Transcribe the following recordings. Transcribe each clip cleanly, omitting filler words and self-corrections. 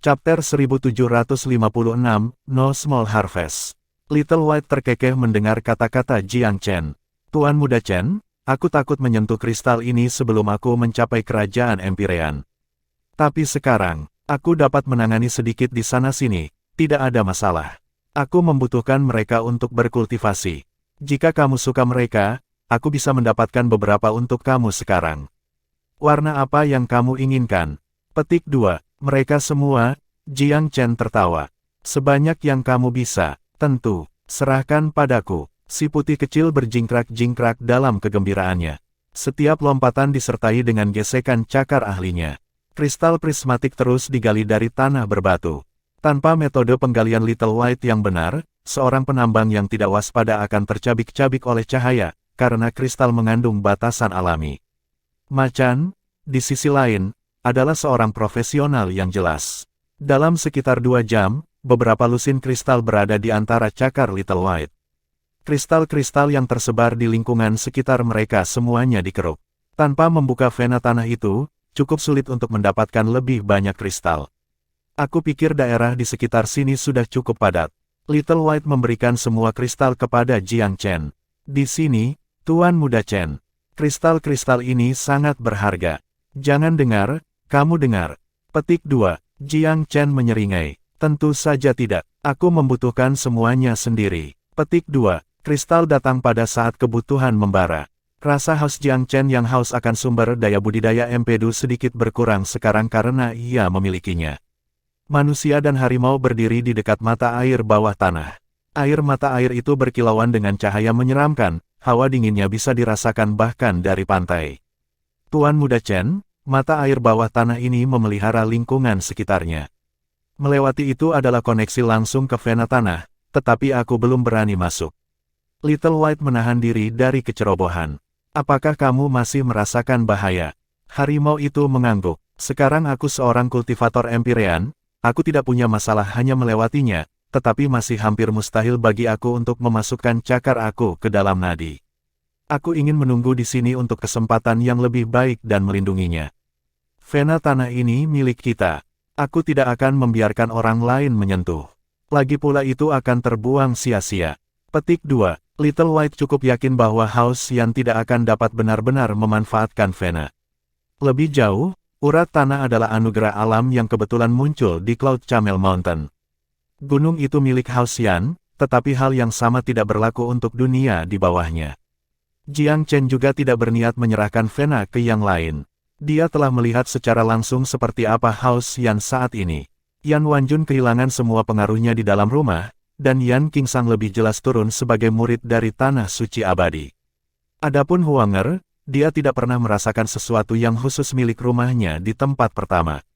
Chapter 1756, No Small Harvest. Little White terkekeh mendengar kata-kata Jiang Chen. Tuan Muda Chen, aku takut menyentuh kristal ini sebelum aku mencapai kerajaan Empyrean. Tapi sekarang, aku dapat menangani sedikit di sana-sini, tidak ada masalah. Aku membutuhkan mereka untuk berkultivasi. Jika kamu suka mereka, aku bisa mendapatkan beberapa untuk kamu sekarang. Warna apa yang kamu inginkan? Petik 2. Mereka semua, Jiang Chen tertawa. Sebanyak yang kamu bisa, tentu, serahkan padaku. Si putih kecil berjingkrak-jingkrak dalam kegembiraannya. Setiap lompatan disertai dengan gesekan cakar ahlinya. Kristal prismatik terus digali dari tanah berbatu. Tanpa metode penggalian Little White yang benar, seorang penambang yang tidak waspada akan tercabik-cabik oleh cahaya, karena kristal mengandung batasan alami. Macan, di sisi lain, adalah seorang profesional yang jelas. Dalam sekitar 2 jam, beberapa lusin kristal berada di antara cakar Little White. Kristal-kristal yang tersebar di lingkungan sekitar mereka semuanya dikeruk. Tanpa membuka vena tanah itu, cukup sulit untuk mendapatkan lebih banyak kristal. Aku pikir daerah di sekitar sini sudah cukup padat. Little White memberikan semua kristal kepada Jiang Chen. Di sini, Tuan Muda Chen. Kristal-kristal ini sangat berharga. Jangan dengar, kamu dengar. Petik 2. Jiang Chen menyeringai. Tentu saja tidak. Aku membutuhkan semuanya sendiri. Petik 2. Kristal datang pada saat kebutuhan membara. Rasa haus Jiang Chen yang haus akan sumber daya budidaya empedu sedikit berkurang sekarang karena ia memilikinya. Manusia dan harimau berdiri di dekat mata air bawah tanah. Air mata air itu berkilauan dengan cahaya menyeramkan, hawa dinginnya bisa dirasakan bahkan dari pantai. Tuan Muda Chen, mata air bawah tanah ini memelihara lingkungan sekitarnya. Melewati itu adalah koneksi langsung ke vena tanah, tetapi aku belum berani masuk. Little White menahan diri dari kecerobohan. Apakah kamu masih merasakan bahaya? Harimau itu mengangguk. Sekarang aku seorang kultivator Empyrean, aku tidak punya masalah hanya melewatinya, tetapi masih hampir mustahil bagi aku untuk memasukkan cakar aku ke dalam nadi. Aku ingin menunggu di sini untuk kesempatan yang lebih baik dan melindunginya. Vena tanah ini milik kita. Aku tidak akan membiarkan orang lain menyentuh. Lagi pula itu akan terbuang sia-sia. Petik 2. Little White cukup yakin bahwa Haus Yan tidak akan dapat benar-benar memanfaatkan vena. Lebih jauh, urat tanah adalah anugerah alam yang kebetulan muncul di Cloud Camel Mountain. Gunung itu milik Haus Yan, tetapi hal yang sama tidak berlaku untuk dunia di bawahnya. Jiang Chen juga tidak berniat menyerahkan vena ke yang lain. Dia telah melihat secara langsung seperti apa Haus Yan saat ini. Yan Wanjun kehilangan semua pengaruhnya di dalam rumah, dan Yan Qingsang lebih jelas turun sebagai murid dari Tanah Suci Abadi. Adapun Huanger, dia tidak pernah merasakan sesuatu yang khusus milik rumahnya di tempat pertama.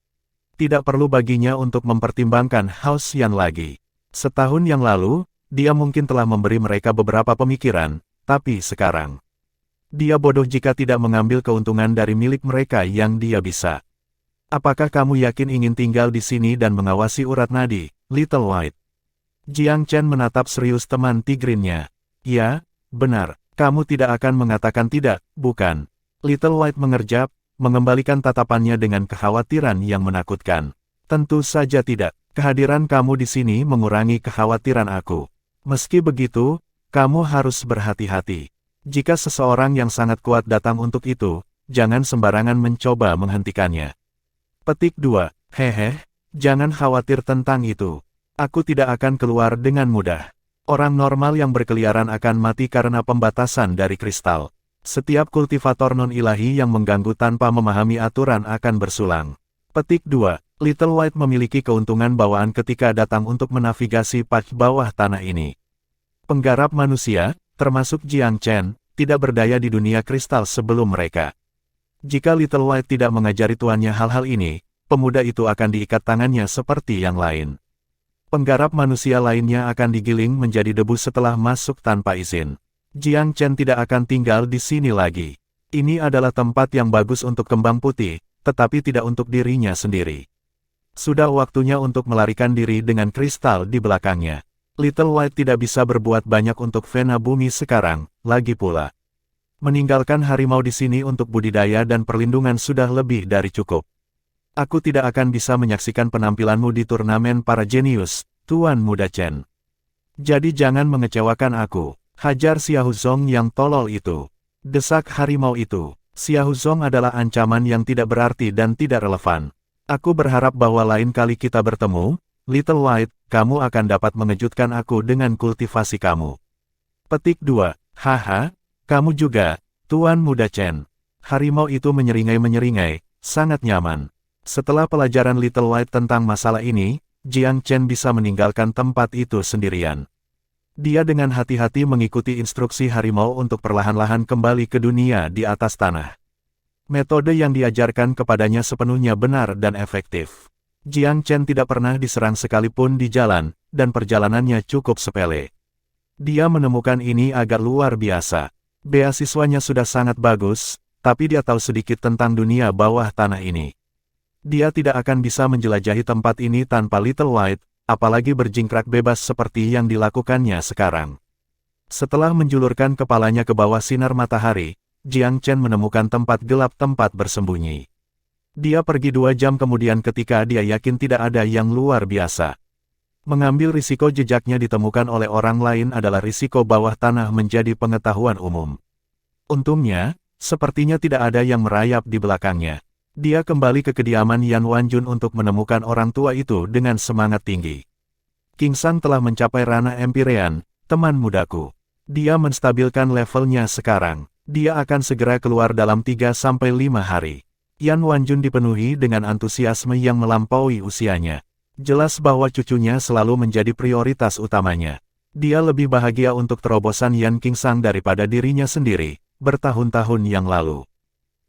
Tidak perlu baginya untuk mempertimbangkan Haus Yan lagi. Setahun yang lalu, dia mungkin telah memberi mereka beberapa pemikiran, tapi sekarang, dia bodoh jika tidak mengambil keuntungan dari milik mereka yang dia bisa. Apakah kamu yakin ingin tinggal di sini dan mengawasi urat nadi, Little White? Jiang Chen menatap serius teman tigrinnya. Ya, benar, kamu tidak akan mengatakan tidak, bukan? Little White mengerjap, mengembalikan tatapannya dengan kekhawatiran yang menakutkan. Tentu saja tidak, kehadiran kamu di sini mengurangi kekhawatiran aku. Meski begitu, kamu harus berhati-hati. Jika seseorang yang sangat kuat datang untuk itu, jangan sembarangan mencoba menghentikannya. Petik 2. Hehe, jangan khawatir tentang itu. Aku tidak akan keluar dengan mudah. Orang normal yang berkeliaran akan mati karena pembatasan dari kristal. Setiap kultivator non-ilahi yang mengganggu tanpa memahami aturan akan bersulang. Petik 2. Little White memiliki keuntungan bawaan ketika datang untuk menavigasi patch bawah tanah ini. Penggarap manusia, termasuk Jiang Chen, tidak berdaya di dunia kristal sebelum mereka. Jika Little White tidak mengajari tuannya hal-hal ini, pemuda itu akan diikat tangannya seperti yang lain. Penggarap manusia lainnya akan digiling menjadi debu setelah masuk tanpa izin. Jiang Chen tidak akan tinggal di sini lagi. Ini adalah tempat yang bagus untuk kembang putih, tetapi tidak untuk dirinya sendiri. Sudah waktunya untuk melarikan diri dengan kristal di belakangnya. Little White tidak bisa berbuat banyak untuk vena bumi sekarang, lagi pula. Meninggalkan harimau di sini untuk budidaya dan perlindungan sudah lebih dari cukup. Aku tidak akan bisa menyaksikan penampilanmu di turnamen para jenius, Tuan Muda Chen. Jadi jangan mengecewakan aku. Hajar Xiaozong yang tolol itu. Desak harimau itu. Xiaozong adalah ancaman yang tidak berarti dan tidak relevan. Aku berharap bahwa lain kali kita bertemu, Little White, kamu akan dapat mengejutkan aku dengan kultivasi kamu. Petik 2. Haha, kamu juga, Tuan Muda Chen. Harimau itu menyeringai-menyeringai, sangat nyaman. Setelah pelajaran Little White tentang masalah ini, Jiang Chen bisa meninggalkan tempat itu sendirian. Dia dengan hati-hati mengikuti instruksi harimau untuk perlahan-lahan kembali ke dunia di atas tanah. Metode yang diajarkan kepadanya sepenuhnya benar dan efektif. Jiang Chen tidak pernah diserang sekalipun di jalan, dan perjalanannya cukup sepele. Dia menemukan ini agak luar biasa. Beasiswanya sudah sangat bagus, tapi dia tahu sedikit tentang dunia bawah tanah ini. Dia tidak akan bisa menjelajahi tempat ini tanpa Little White, apalagi berjingkrak bebas seperti yang dilakukannya sekarang. Setelah menjulurkan kepalanya ke bawah sinar matahari, Jiang Chen menemukan tempat gelap tempat bersembunyi. Dia pergi 2 jam kemudian ketika dia yakin tidak ada yang luar biasa. Mengambil risiko jejaknya ditemukan oleh orang lain adalah risiko bawah tanah menjadi pengetahuan umum. Untungnya, sepertinya tidak ada yang merayap di belakangnya. Dia kembali ke kediaman Yan Wanjun untuk menemukan orang tua itu dengan semangat tinggi. King Sang telah mencapai ranah Empyrean, teman mudaku. Dia menstabilkan levelnya sekarang. Dia akan segera keluar dalam 3-5 hari. Yan Wanjun dipenuhi dengan antusiasme yang melampaui usianya. Jelas bahwa cucunya selalu menjadi prioritas utamanya. Dia lebih bahagia untuk terobosan Yan King Sang daripada dirinya sendiri, bertahun-tahun yang lalu.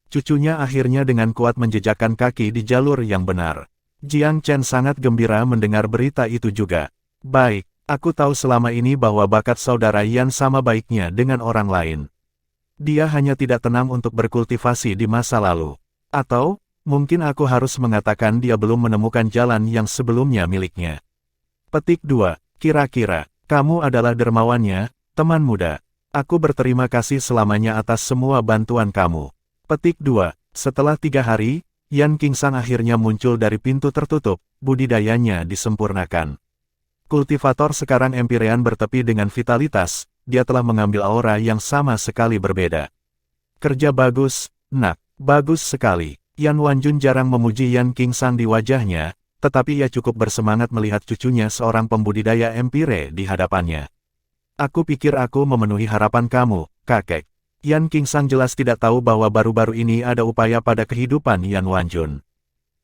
Cucunya akhirnya dengan kuat menjejakkan kaki di jalur yang benar. Jiang Chen sangat gembira mendengar berita itu juga. Baik, aku tahu selama ini bahwa bakat saudara Yan sama baiknya dengan orang lain. Dia hanya tidak tenang untuk berkultivasi di masa lalu. Atau, mungkin aku harus mengatakan dia belum menemukan jalan yang sebelumnya miliknya. Petik 2. Kira-kira, kamu adalah dermawannya, teman muda. Aku berterima kasih selamanya atas semua bantuan kamu. Petik 2. Setelah 3 hari, Yan King Sang akhirnya muncul dari pintu tertutup, budidayanya disempurnakan. Kultivator sekarang Empyrean bertepi dengan vitalitas, dia telah mengambil aura yang sama sekali berbeda. Kerja bagus, nak, bagus sekali. Yan Wanjun jarang memuji Yan King Sang di wajahnya, tetapi ia cukup bersemangat melihat cucunya seorang pembudidaya Empyre di hadapannya. Aku pikir aku memenuhi harapan kamu, kakek. Yan King Sang jelas tidak tahu bahwa baru-baru ini ada upaya pada kehidupan Yan Wanjun.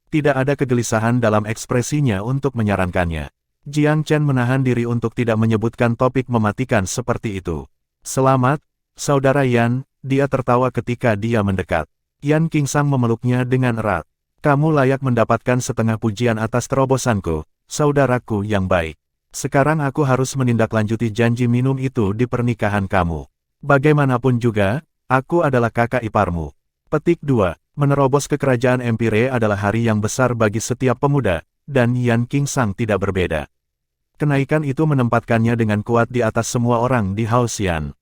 Tidak ada kegelisahan dalam ekspresinya untuk menyarankannya. Jiang Chen menahan diri untuk tidak menyebutkan topik mematikan seperti itu. Selamat, saudara Yan, dia tertawa ketika dia mendekat. Yan King Sang memeluknya dengan erat. Kamu layak mendapatkan setengah pujian atas terobosanku, saudaraku yang baik. Sekarang aku harus menindaklanjuti janji minum itu di pernikahan kamu. Bagaimanapun juga, aku adalah kakak iparmu. Petik 2. Menerobos ke kerajaan Empyre adalah hari yang besar bagi setiap pemuda, dan Yan King Sang tidak berbeda. Kenaikan itu menempatkannya dengan kuat di atas semua orang di House Yan.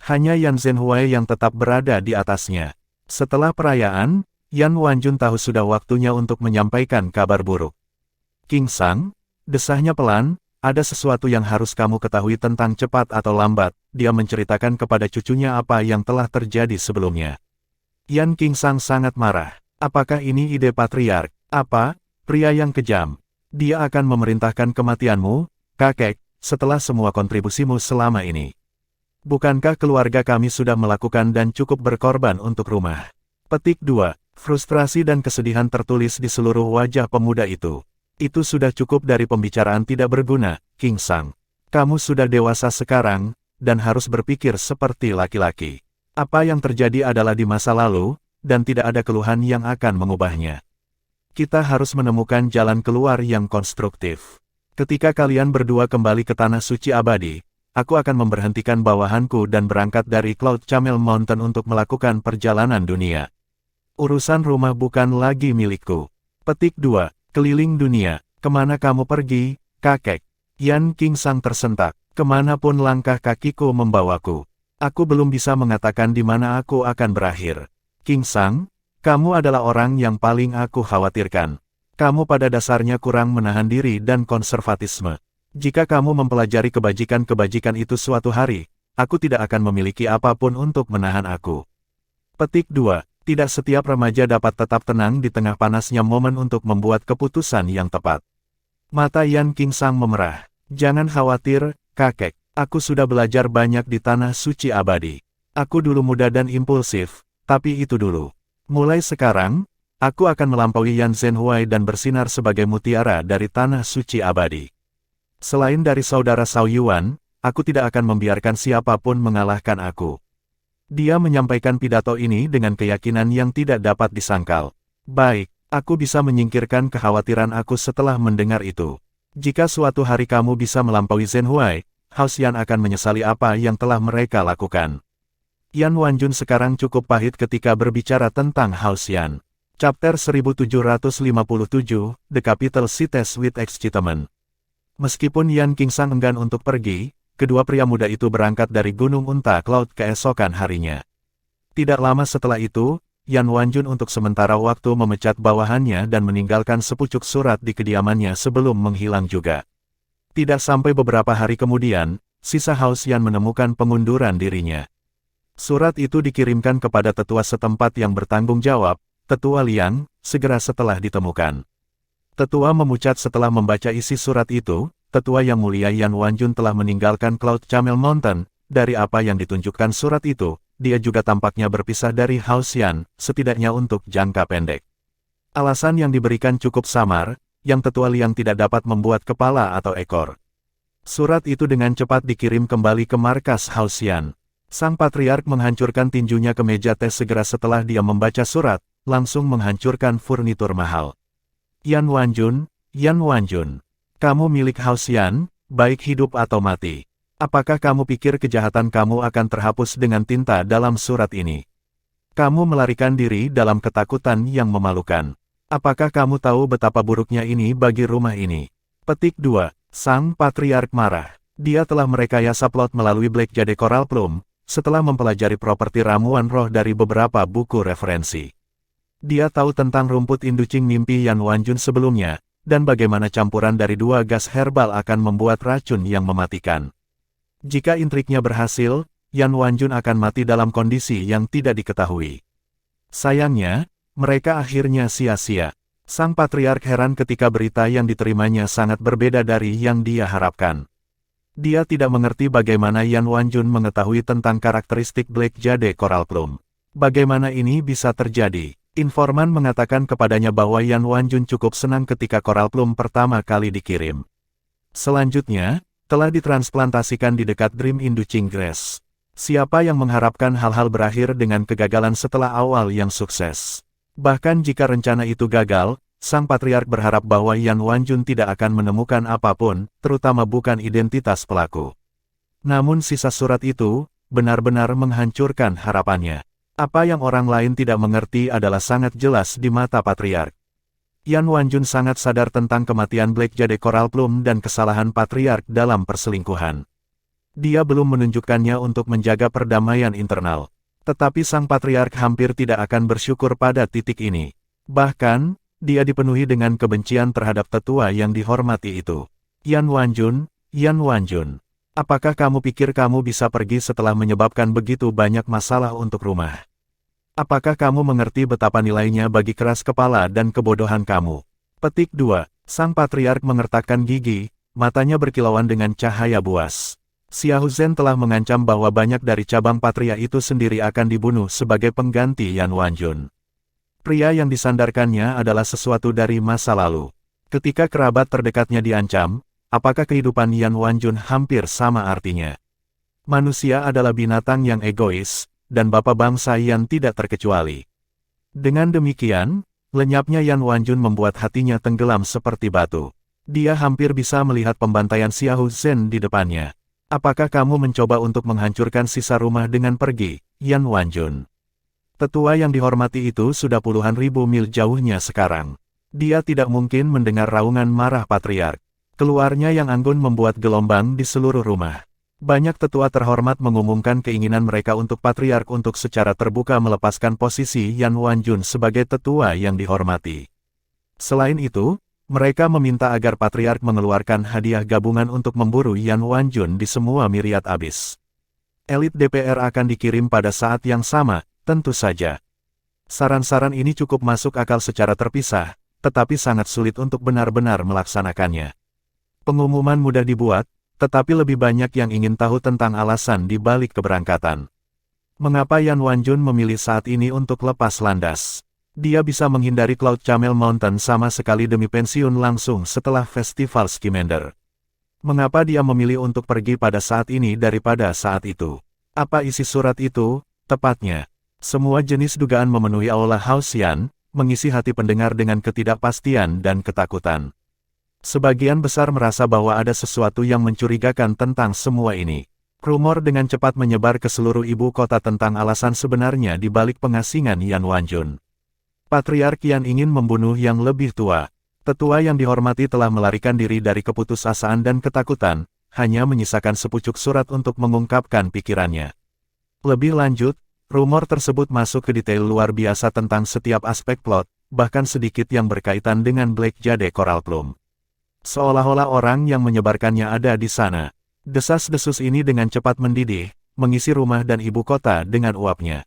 Hanya Yan Zhenhuai yang tetap berada di atasnya. Setelah perayaan, Yan Wanjun tahu sudah waktunya untuk menyampaikan kabar buruk. King Sang, desahnya pelan, ada sesuatu yang harus kamu ketahui tentang cepat atau lambat. Dia menceritakan kepada cucunya apa yang telah terjadi sebelumnya. Yan King Sang sangat marah. Apakah ini ide patriark? Apa? Pria yang kejam. Dia akan memerintahkan kematianmu, kakek, setelah semua kontribusimu selama ini. Bukankah keluarga kami sudah melakukan dan cukup berkorban untuk rumah? Petik 2. Frustrasi dan kesedihan tertulis di seluruh wajah pemuda itu. Itu sudah cukup dari pembicaraan tidak berguna, King Sang. Kamu sudah dewasa sekarang, dan harus berpikir seperti laki-laki. Apa yang terjadi adalah di masa lalu, dan tidak ada keluhan yang akan mengubahnya. Kita harus menemukan jalan keluar yang konstruktif. Ketika kalian berdua kembali ke Tanah Suci Abadi, aku akan memberhentikan bawahanku dan berangkat dari Cloud Camel Mountain untuk melakukan perjalanan dunia. Urusan rumah bukan lagi milikku. Petik 2. Keliling dunia, kemana kamu pergi, kakek? Yan King Sang tersentak. Kemanapun langkah kakiku membawaku. Aku belum bisa mengatakan di mana aku akan berakhir. King Sang, Kamu adalah orang yang paling aku khawatirkan. Kamu pada dasarnya kurang menahan diri dan konservatisme. Jika kamu mempelajari kebajikan-kebajikan itu suatu hari, aku tidak akan memiliki apapun untuk menahan aku. Petik 2. Tidak setiap remaja dapat tetap tenang di tengah panasnya momen untuk membuat keputusan yang tepat. Mata Yan Qingsang memerah. Jangan khawatir, kakek. Aku sudah belajar banyak di tanah suci abadi. Aku dulu muda dan impulsif, tapi itu dulu. Mulai sekarang, aku akan melampaui Yan Zhenhuai dan bersinar sebagai mutiara dari tanah suci abadi. Selain dari saudara Zhao Yuan, aku tidak akan membiarkan siapapun mengalahkan aku. Dia menyampaikan pidato ini dengan keyakinan yang tidak dapat disangkal. Baik, aku bisa menyingkirkan kekhawatiran aku setelah mendengar itu. Jika suatu hari kamu bisa melampaui Zhenhuai, Hao Xian akan menyesali apa yang telah mereka lakukan. Yan Wanjun sekarang cukup pahit ketika berbicara tentang Hao Xian. Chapter 1757, The Capital Cities with Excitement. Meskipun Yan Qingsang enggan untuk pergi, kedua pria muda itu berangkat dari Gunung Unta Cloud keesokan harinya. Tidak lama setelah itu, Yan Wanjun untuk sementara waktu memecat bawahannya dan meninggalkan sepucuk surat di kediamannya sebelum menghilang juga. Tidak sampai beberapa hari kemudian, sisa Hao Xian menemukan pengunduran dirinya. Surat itu dikirimkan kepada tetua setempat yang bertanggung jawab, Tetua Liang, segera setelah ditemukan. Tetua memucat setelah membaca isi surat itu, Tetua Yang Mulia Yan Wanjun telah meninggalkan Cloud Camel Mountain. Dari apa yang ditunjukkan surat itu, dia juga tampaknya berpisah dari Hao Xian, setidaknya untuk jangka pendek. Alasan yang diberikan cukup samar, yang Tetua Liang tidak dapat membuat kepala atau ekor. Surat itu dengan cepat dikirim kembali ke markas Hao Xian. Sang Patriark menghancurkan tinjunya ke meja tes segera setelah dia membaca surat, langsung menghancurkan furnitur mahal. Yan Wanjun, kamu milik Hao Xian, baik hidup atau mati. Apakah kamu pikir kejahatan kamu akan terhapus dengan tinta dalam surat ini? Kamu melarikan diri dalam ketakutan yang memalukan. Apakah kamu tahu betapa buruknya ini bagi rumah ini? Petik 2. Sang Patriark marah. Dia telah merekayasa plot melalui Black Jade Coral Plum, setelah mempelajari properti ramuan roh dari beberapa buku referensi. Dia tahu tentang rumput inducing mimpi Yan Wanjun sebelumnya, dan bagaimana campuran dari dua gas herbal akan membuat racun yang mematikan. Jika intriknya berhasil, Yan Wanjun akan mati dalam kondisi yang tidak diketahui. Sayangnya, mereka akhirnya sia-sia. Sang Patriark heran ketika berita yang diterimanya sangat berbeda dari yang dia harapkan. Dia tidak mengerti bagaimana Yan Wanjun mengetahui tentang karakteristik Black Jade Coral Plum. Bagaimana ini bisa terjadi? Informan mengatakan kepadanya bahwa Yan Wanjun cukup senang ketika Coral Plum pertama kali dikirim. Selanjutnya, telah ditransplantasikan di dekat Dream Inducing Grass. Siapa yang mengharapkan hal-hal berakhir dengan kegagalan setelah awal yang sukses? Bahkan jika rencana itu gagal, Sang Patriark berharap bahwa Yan Wanjun tidak akan menemukan apapun, terutama bukan identitas pelaku. Namun sisa surat itu, benar-benar menghancurkan harapannya. Apa yang orang lain tidak mengerti adalah sangat jelas di mata Patriark. Yan Wanjun sangat sadar tentang kematian Black Jade Coral Plum dan kesalahan Patriark dalam perselingkuhan. Dia belum menunjukkannya untuk menjaga perdamaian internal. Tetapi Sang Patriark hampir tidak akan bersyukur pada titik ini. Bahkan, dia dipenuhi dengan kebencian terhadap tetua yang dihormati itu. Yan Wanjun, apakah kamu pikir kamu bisa pergi setelah menyebabkan begitu banyak masalah untuk rumah? Apakah kamu mengerti betapa nilainya bagi keras kepala dan kebodohan kamu? Petik 2. Sang Patriark mengertakkan gigi, matanya berkilauan dengan cahaya buas. Xiahou Zhen telah mengancam bahwa banyak dari cabang Patria itu sendiri akan dibunuh sebagai pengganti Yan Wanjun. Pria yang disandarkannya adalah sesuatu dari masa lalu. Ketika kerabat terdekatnya diancam, apakah kehidupan Yan Wanjun hampir sama artinya? Manusia adalah binatang yang egois, dan bapa bangsa Yan tidak terkecuali. Dengan demikian, lenyapnya Yan Wanjun membuat hatinya tenggelam seperti batu. Dia hampir bisa melihat pembantaian Xiahou Zhen di depannya. Apakah kamu mencoba untuk menghancurkan sisa rumah dengan pergi, Yan Wanjun? Tetua yang dihormati itu sudah puluhan ribu mil jauhnya sekarang. Dia tidak mungkin mendengar raungan marah Patriark. Keluarnya yang anggun membuat gelombang di seluruh rumah. Banyak tetua terhormat mengumumkan keinginan mereka untuk Patriark untuk secara terbuka melepaskan posisi Yan Wanjun sebagai tetua yang dihormati. Selain itu, mereka meminta agar Patriark mengeluarkan hadiah gabungan untuk memburu Yan Wanjun di semua Myriad Abyss. Elit DPR akan dikirim pada saat yang sama, tentu saja. Saran-saran ini cukup masuk akal secara terpisah, tetapi sangat sulit untuk benar-benar melaksanakannya. Pengumuman mudah dibuat, tetapi lebih banyak yang ingin tahu tentang alasan di balik keberangkatan. Mengapa Yan Wanjun memilih saat ini untuk lepas landas? Dia bisa menghindari Cloud Camel Mountain sama sekali demi pensiun langsung setelah festival Scamander. Mengapa dia memilih untuk pergi pada saat ini daripada saat itu? Apa isi surat itu? Tepatnya, semua jenis dugaan memenuhi aula House Yan, mengisi hati pendengar dengan ketidakpastian dan ketakutan. Sebagian besar merasa bahwa ada sesuatu yang mencurigakan tentang semua ini. Rumor dengan cepat menyebar ke seluruh ibu kota tentang alasan sebenarnya di balik pengasingan Yan Wanjun. Patriark Yan ingin membunuh yang lebih tua. Tetua yang dihormati telah melarikan diri dari keputusasaan dan ketakutan, hanya menyisakan sepucuk surat untuk mengungkapkan pikirannya. Lebih lanjut, rumor tersebut masuk ke detail luar biasa tentang setiap aspek plot, bahkan sedikit yang berkaitan dengan Black Jade Coral Plum. Seolah-olah orang yang menyebarkannya ada di sana. Desas-desus ini dengan cepat mendidih, mengisi rumah dan ibu kota dengan uapnya.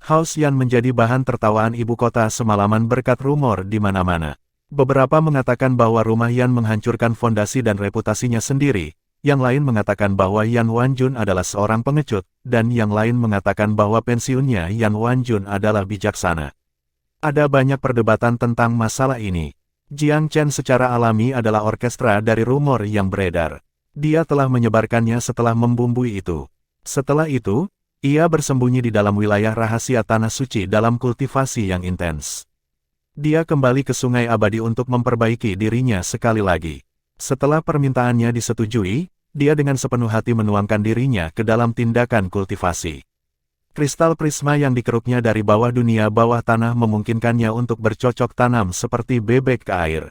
House Yan menjadi bahan tertawaan ibu kota semalaman berkat rumor di mana-mana. Beberapa mengatakan bahwa rumah Yan menghancurkan fondasi dan reputasinya sendiri, yang lain mengatakan bahwa Yan Wanjun adalah seorang pengecut, dan yang lain mengatakan bahwa pensiunnya Yan Wanjun adalah bijaksana. Ada banyak perdebatan tentang masalah ini. Jiang Chen secara alami adalah orkestra dari rumor yang beredar. Dia telah menyebarkannya setelah membumbui itu. Setelah itu, ia bersembunyi di dalam wilayah rahasia tanah suci dalam kultivasi yang intens. Dia kembali ke Sungai Abadi untuk memperbaiki dirinya sekali lagi. Setelah permintaannya disetujui, dia dengan sepenuh hati menuangkan dirinya ke dalam tindakan kultivasi. Kristal prisma yang dikeruknya dari bawah dunia bawah tanah memungkinkannya untuk bercocok tanam seperti bebek ke air.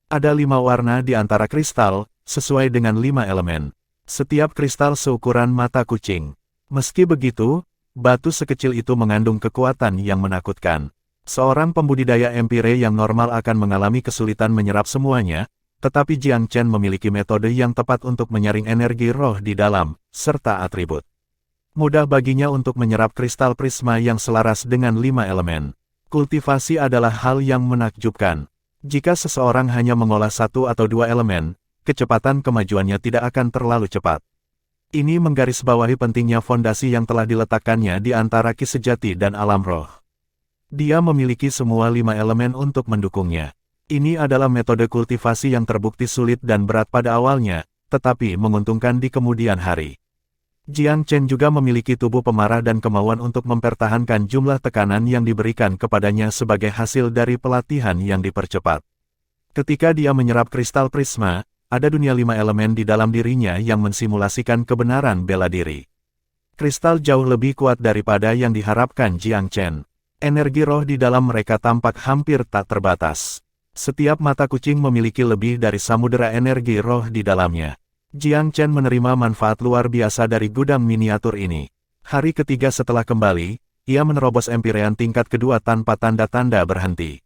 Ada 5 warna di antara kristal, sesuai dengan 5 elemen. Setiap kristal seukuran mata kucing. Meski begitu, batu sekecil itu mengandung kekuatan yang menakutkan. Seorang pembudidaya empire yang normal akan mengalami kesulitan menyerap semuanya, tetapi Jiang Chen memiliki metode yang tepat untuk menyaring energi roh di dalam, serta atribut. Mudah baginya untuk menyerap kristal prisma yang selaras dengan 5 elemen. Kultivasi adalah hal yang menakjubkan. Jika seseorang hanya mengolah 1 atau 2 elemen, kecepatan kemajuannya tidak akan terlalu cepat. Ini menggarisbawahi pentingnya fondasi yang telah diletakkannya di antara ki sejati dan alam roh. Dia memiliki semua 5 elemen untuk mendukungnya. Ini adalah metode kultivasi yang terbukti sulit dan berat pada awalnya, tetapi menguntungkan di kemudian hari. Jiang Chen juga memiliki tubuh pemarah dan kemauan untuk mempertahankan jumlah tekanan yang diberikan kepadanya sebagai hasil dari pelatihan yang dipercepat. Ketika dia menyerap kristal prisma, ada dunia 5 elemen di dalam dirinya yang mensimulasikan kebenaran bela diri. Kristal jauh lebih kuat daripada yang diharapkan Jiang Chen. Energi roh di dalam mereka tampak hampir tak terbatas. Setiap mata kucing memiliki lebih dari samudera energi roh di dalamnya. Jiang Chen menerima manfaat luar biasa dari gudang miniatur ini. Hari ketiga setelah kembali, ia menerobos Empyrean tingkat kedua tanpa tanda-tanda berhenti.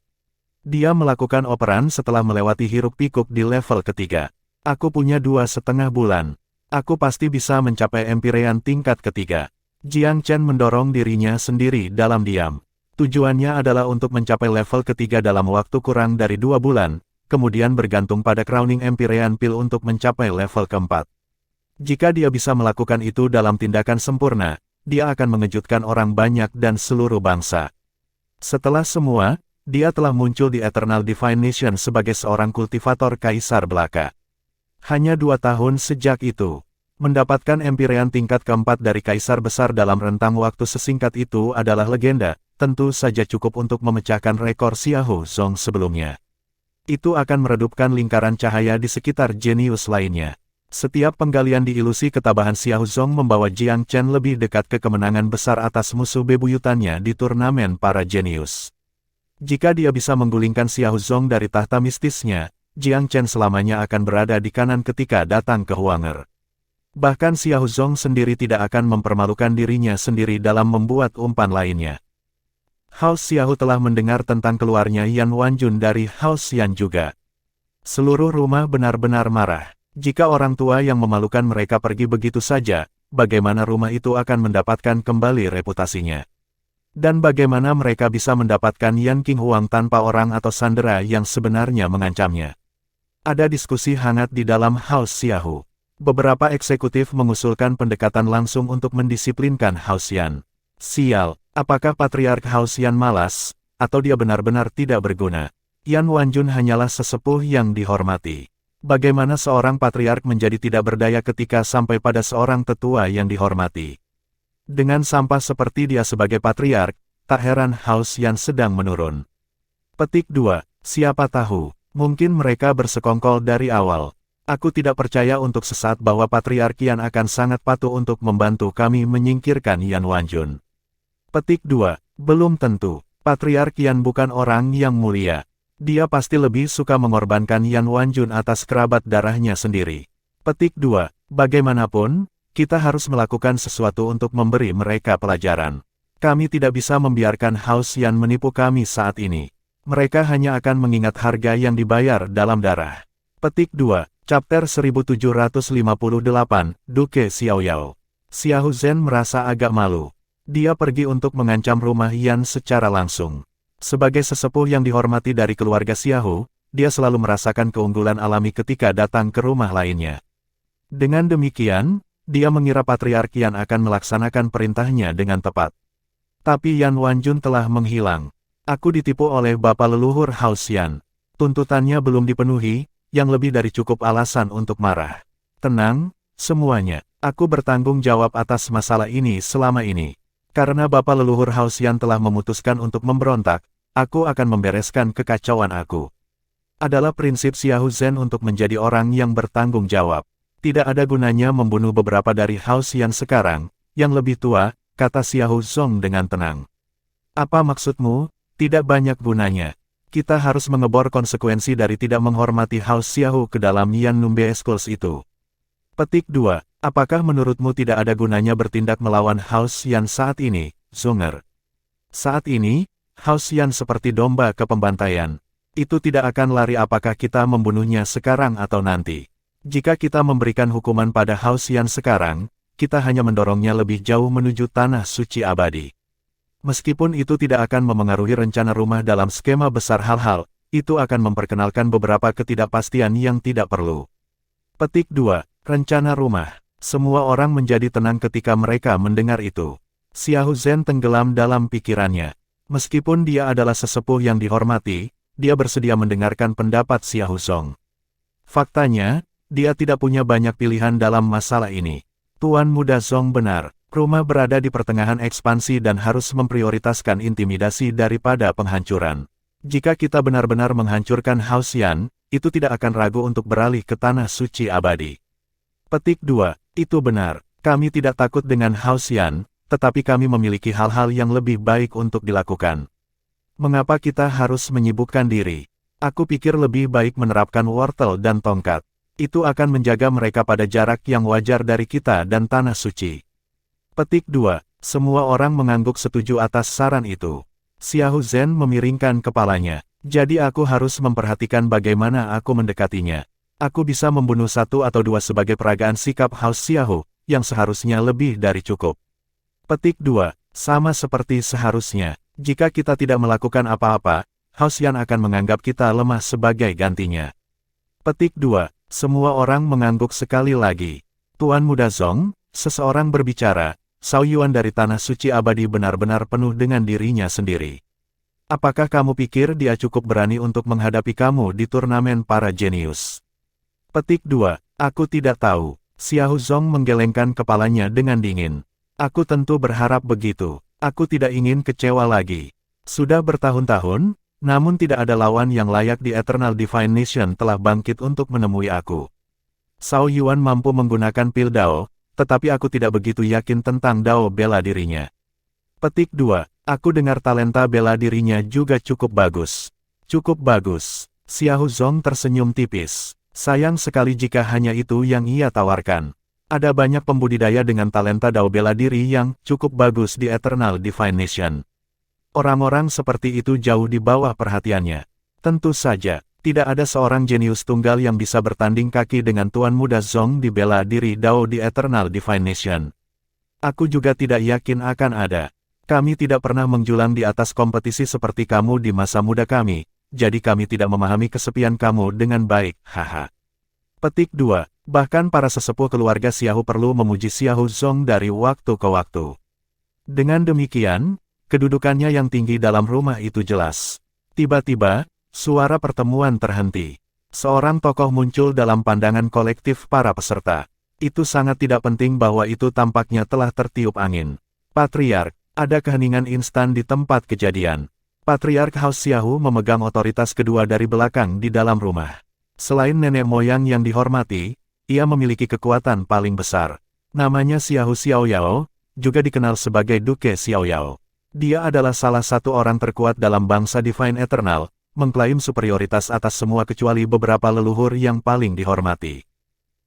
Dia melakukan operan setelah melewati hiruk-pikuk di level ketiga. Aku punya 2,5 bulan. Aku pasti bisa mencapai Empyrean tingkat ketiga. Jiang Chen mendorong dirinya sendiri dalam diam. Tujuannya adalah untuk mencapai level ketiga dalam waktu kurang dari 2 bulan. Kemudian bergantung pada Crowning Empyrean Pill untuk mencapai level keempat. Jika dia bisa melakukan itu dalam tindakan sempurna, dia akan mengejutkan orang banyak dan seluruh bangsa. Setelah semua, dia telah muncul di Eternal Divine Nation sebagai seorang kultivator kaisar belaka. Hanya 2 tahun sejak itu, mendapatkan Empyrean tingkat keempat dari kaisar besar dalam rentang waktu sesingkat itu adalah legenda, tentu saja cukup untuk memecahkan rekor Xiahou Zong sebelumnya. Itu akan meredupkan lingkaran cahaya di sekitar jenius lainnya. Setiap penggalian di ilusi ketabahan Xiahou Zong membawa Jiang Chen lebih dekat ke kemenangan besar atas musuh bebuyutannya di turnamen para jenius. Jika dia bisa menggulingkan Xiahou Zong dari tahta mistisnya, Jiang Chen selamanya akan berada di kanan ketika datang ke Huanger. Bahkan Xiao Zong sendiri tidak akan mempermalukan dirinya sendiri dalam membuat umpan lainnya. Hao Xiao telah mendengar tentang keluarnya Yan Wanjun dari Hao Xian juga. Seluruh rumah benar-benar marah. Jika orang tua yang memalukan mereka pergi begitu saja, bagaimana rumah itu akan mendapatkan kembali reputasinya? Dan bagaimana mereka bisa mendapatkan Yan King Huang tanpa orang atau sandera yang sebenarnya mengancamnya? Ada diskusi hangat di dalam Hao Xiao. Beberapa eksekutif mengusulkan pendekatan langsung untuk mendisiplinkan Hao Xian. Sial, apakah Patriark Hao Xian malas, atau dia benar-benar tidak berguna? Yan Wanjun hanyalah sesepuh yang dihormati. Bagaimana seorang patriark menjadi tidak berdaya ketika sampai pada seorang tetua yang dihormati? Dengan sampah seperti dia sebagai patriark, tak heran Hao Xian sedang menurun. Petik 2. Siapa tahu, mungkin mereka bersekongkol dari awal. Aku tidak percaya untuk sesaat bahwa Patriark Yan akan sangat patuh untuk membantu kami menyingkirkan Yan Wanjun. Petik 2. Belum tentu. Patriark Yan bukan orang yang mulia. Dia pasti lebih suka mengorbankan Yan Wanjun atas kerabat darahnya sendiri. Petik 2. Bagaimanapun, kita harus melakukan sesuatu untuk memberi mereka pelajaran. Kami tidak bisa membiarkan Hao Xian menipu kami saat ini. Mereka hanya akan mengingat harga yang dibayar dalam darah. Petik 2. Chapter 1758, Duke Xiaoyao. Xiao Zhen merasa agak malu. Dia pergi untuk mengancam rumah Yan secara langsung. Sebagai sesepuh yang dihormati dari keluarga Xiao, dia selalu merasakan keunggulan alami ketika datang ke rumah lainnya. Dengan demikian, dia mengira Patriark Yan akan melaksanakan perintahnya dengan tepat. Tapi Yan Wanjun telah menghilang. Aku ditipu oleh bapak leluhur Hao Xian. Tuntutannya belum dipenuhi, yang lebih dari cukup alasan untuk marah. Tenang, semuanya. Aku bertanggung jawab atas masalah ini selama ini. Karena bapak leluhur Hao Xian telah memutuskan untuk memberontak, aku akan membereskan kekacauan aku. Adalah prinsip Xiao Zhen untuk menjadi orang yang bertanggung jawab. Tidak ada gunanya membunuh beberapa dari Hao Xian sekarang, yang lebih tua, kata Xiao Zong dengan tenang. Apa maksudmu? Tidak banyak gunanya. Kita harus mengebor konsekuensi dari tidak menghormati Hao Xiao ke dalam Yan Numbe Schools itu. Petik 2. Apakah menurutmu tidak ada gunanya bertindak melawan Hao Xian saat ini, Zunger? Saat ini, Hao Xian seperti domba ke pembantaian. Itu tidak akan lari apakah kita membunuhnya sekarang atau nanti. Jika kita memberikan hukuman pada Hao Xian sekarang, kita hanya mendorongnya lebih jauh menuju tanah suci abadi. Meskipun itu tidak akan memengaruhi rencana rumah dalam skema besar hal-hal, itu akan memperkenalkan beberapa ketidakpastian yang tidak perlu. Petik 2. Rencana rumah. Semua orang menjadi tenang ketika mereka mendengar itu. Xiao Zhen tenggelam dalam pikirannya. Meskipun dia adalah sesepuh yang dihormati, dia bersedia mendengarkan pendapat Xiao Zong. Faktanya, dia tidak punya banyak pilihan dalam masalah ini. Tuan Muda Zong benar, rumah berada di pertengahan ekspansi dan harus memprioritaskan intimidasi daripada penghancuran. Jika kita benar-benar menghancurkan Hao Xian, itu tidak akan ragu untuk beralih ke tanah suci abadi. Petik 2. Itu benar, kami tidak takut dengan Hao Xian, tetapi kami memiliki hal-hal yang lebih baik untuk dilakukan. Mengapa kita harus menyibukkan diri? Aku pikir lebih baik menerapkan wortel dan tongkat. Itu akan menjaga mereka pada jarak yang wajar dari kita dan tanah suci. Petik 2. Semua orang mengangguk setuju atas saran itu. Xiao Zhen memiringkan kepalanya. Jadi aku harus memperhatikan bagaimana aku mendekatinya. Aku bisa membunuh satu atau dua sebagai peragaan sikap Hao Xiao, yang seharusnya lebih dari cukup. Petik 2. Sama seperti seharusnya. Jika kita tidak melakukan apa-apa, Hao Xian akan menganggap kita lemah sebagai gantinya. Petik 2. Semua orang mengangguk sekali lagi. Tuan Muda Zong, seseorang berbicara, Shao Yuan dari Tanah Suci Abadi benar-benar penuh dengan dirinya sendiri. Apakah kamu pikir dia cukup berani untuk menghadapi kamu di turnamen para jenius? Petik 2. Aku tidak tahu. Xiao Zong menggelengkan kepalanya dengan dingin. Aku tentu berharap begitu. Aku tidak ingin kecewa lagi. Sudah bertahun-tahun, namun tidak ada lawan yang layak di Eternal Divine Nation telah bangkit untuk menemui aku. Shao Yuan mampu menggunakan pil Dao, tetapi aku tidak begitu yakin tentang Dao bela dirinya. Petik 2. Aku dengar talenta bela dirinya juga cukup bagus. Cukup bagus. Xiao Zong tersenyum tipis. Sayang sekali jika hanya itu yang ia tawarkan. Ada banyak pembudidaya dengan talenta dao bela diri yang cukup bagus di Eternal Divine Nation. Orang-orang seperti itu jauh di bawah perhatiannya. Tentu saja, tidak ada seorang jenius tunggal yang bisa bertanding kaki dengan Tuan Muda Zong di bela diri dao di Eternal Divine Nation. Aku juga tidak yakin akan ada. Kami tidak pernah menjulang di atas kompetisi seperti kamu di masa muda kami, jadi kami tidak memahami kesepian kamu dengan baik, haha. Petik 2. Bahkan para sesepuh keluarga Xiahou perlu memuji Xiahou Zong dari waktu ke waktu. Dengan demikian, kedudukannya yang tinggi dalam rumah itu jelas. Tiba-tiba, suara pertemuan terhenti. Seorang tokoh muncul dalam pandangan kolektif para peserta. Itu sangat tidak penting bahwa itu tampaknya telah tertiup angin. Patriark, ada keheningan instan di tempat kejadian. Patriark House Xiahou memegang otoritas kedua dari belakang di dalam rumah. Selain nenek moyang yang dihormati, ia memiliki kekuatan paling besar. Namanya Xiahou Xiaoyao, juga dikenal sebagai Duke Xiaoyao. Dia adalah salah satu orang terkuat dalam bangsa Divine Eternal, mengklaim superioritas atas semua kecuali beberapa leluhur yang paling dihormati.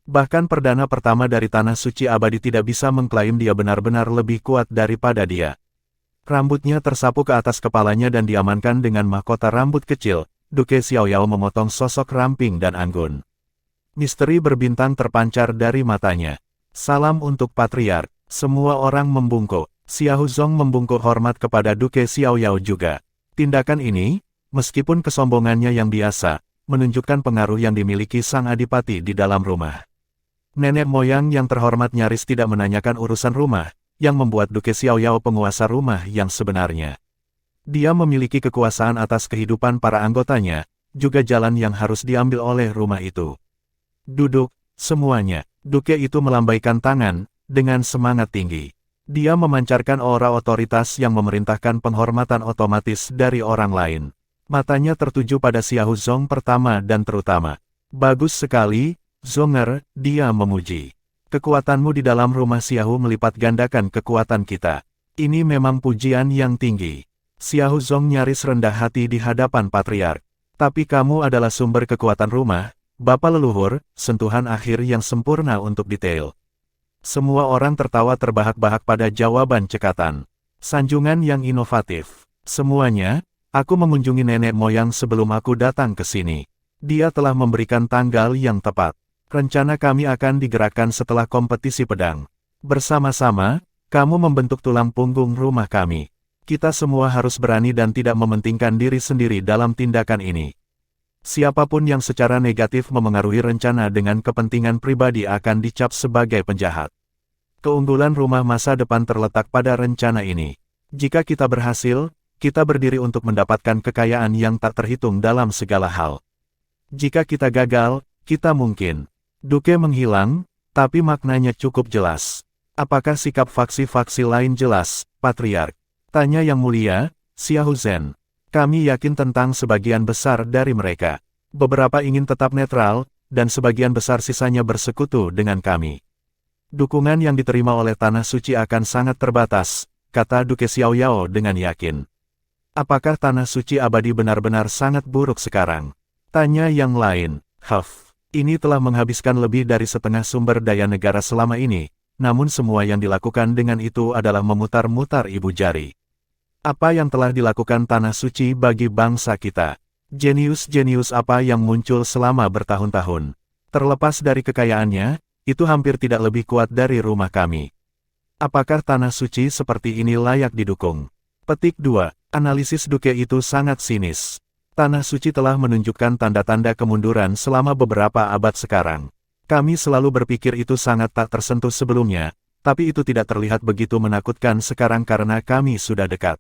Bahkan perdana pertama dari Tanah Suci Abadi tidak bisa mengklaim dia benar-benar lebih kuat daripada dia. Rambutnya tersapu ke atas kepalanya dan diamankan dengan mahkota rambut kecil. Duke Xiaoyao memotong sosok ramping dan anggun. Misteri berbintang terpancar dari matanya. Salam untuk Patriark. Semua orang membungkuk. Xiahou Zong membungkuk hormat kepada Duke Xiaoyao juga. Tindakan ini, meskipun kesombongannya yang biasa, menunjukkan pengaruh yang dimiliki sang adipati di dalam rumah. Nenek moyang yang terhormat nyaris tidak menanyakan urusan rumah, yang membuat Duke Xiaoyao penguasa rumah yang sebenarnya. Dia memiliki kekuasaan atas kehidupan para anggotanya, juga jalan yang harus diambil oleh rumah itu. Duduk, semuanya. Duke itu melambaikan tangan, dengan semangat tinggi. Dia memancarkan aura otoritas yang memerintahkan penghormatan otomatis dari orang lain. Matanya tertuju pada Xiahou Zong pertama dan terutama. Bagus sekali, Zonger, dia memuji. Kekuatanmu di dalam rumah Xiahou melipat gandakan kekuatan kita. Ini memang pujian yang tinggi. Xiahou Zong nyaris rendah hati di hadapan Patriark. Tapi kamu adalah sumber kekuatan rumah, Bapak leluhur, sentuhan akhir yang sempurna untuk detail. Semua orang tertawa terbahak-bahak pada jawaban cekatan. Sanjungan yang inovatif. Semuanya, aku mengunjungi nenek moyang sebelum aku datang ke sini. Dia telah memberikan tanggal yang tepat. Rencana kami akan digerakkan setelah kompetisi pedang. Bersama-sama, kamu membentuk tulang punggung rumah kami. Kita semua harus berani dan tidak mementingkan diri sendiri dalam tindakan ini. Siapapun yang secara negatif memengaruhi rencana dengan kepentingan pribadi akan dicap sebagai penjahat. Keunggulan rumah masa depan terletak pada rencana ini. Jika kita berhasil, kita berdiri untuk mendapatkan kekayaan yang tak terhitung dalam segala hal. Jika kita gagal, kita mungkin. Duke menghilang, tapi maknanya cukup jelas. Apakah sikap faksi-faksi lain jelas, Patriark? Tanya Yang Mulia, Xiahou Zhen. Kami yakin tentang sebagian besar dari mereka. Beberapa ingin tetap netral, dan sebagian besar sisanya bersekutu dengan kami. Dukungan yang diterima oleh Tanah Suci akan sangat terbatas, kata Duke Xiaoyao dengan yakin. Apakah Tanah Suci Abadi benar-benar sangat buruk sekarang? Tanya yang lain. Ini telah menghabiskan lebih dari setengah sumber daya negara selama ini, namun semua yang dilakukan dengan itu adalah memutar-mutar ibu jari. Apa yang telah dilakukan Tanah Suci bagi bangsa kita? Jenius-jenius apa yang muncul selama bertahun-tahun? Terlepas dari kekayaannya, itu hampir tidak lebih kuat dari rumah kami. Apakah Tanah Suci seperti ini layak didukung? Petik 2. Analisis Duke itu sangat sinis. Tanah Suci telah menunjukkan tanda-tanda kemunduran selama beberapa abad sekarang. Kami selalu berpikir itu sangat tak tersentuh sebelumnya, tapi itu tidak terlihat begitu menakutkan sekarang karena kami sudah dekat.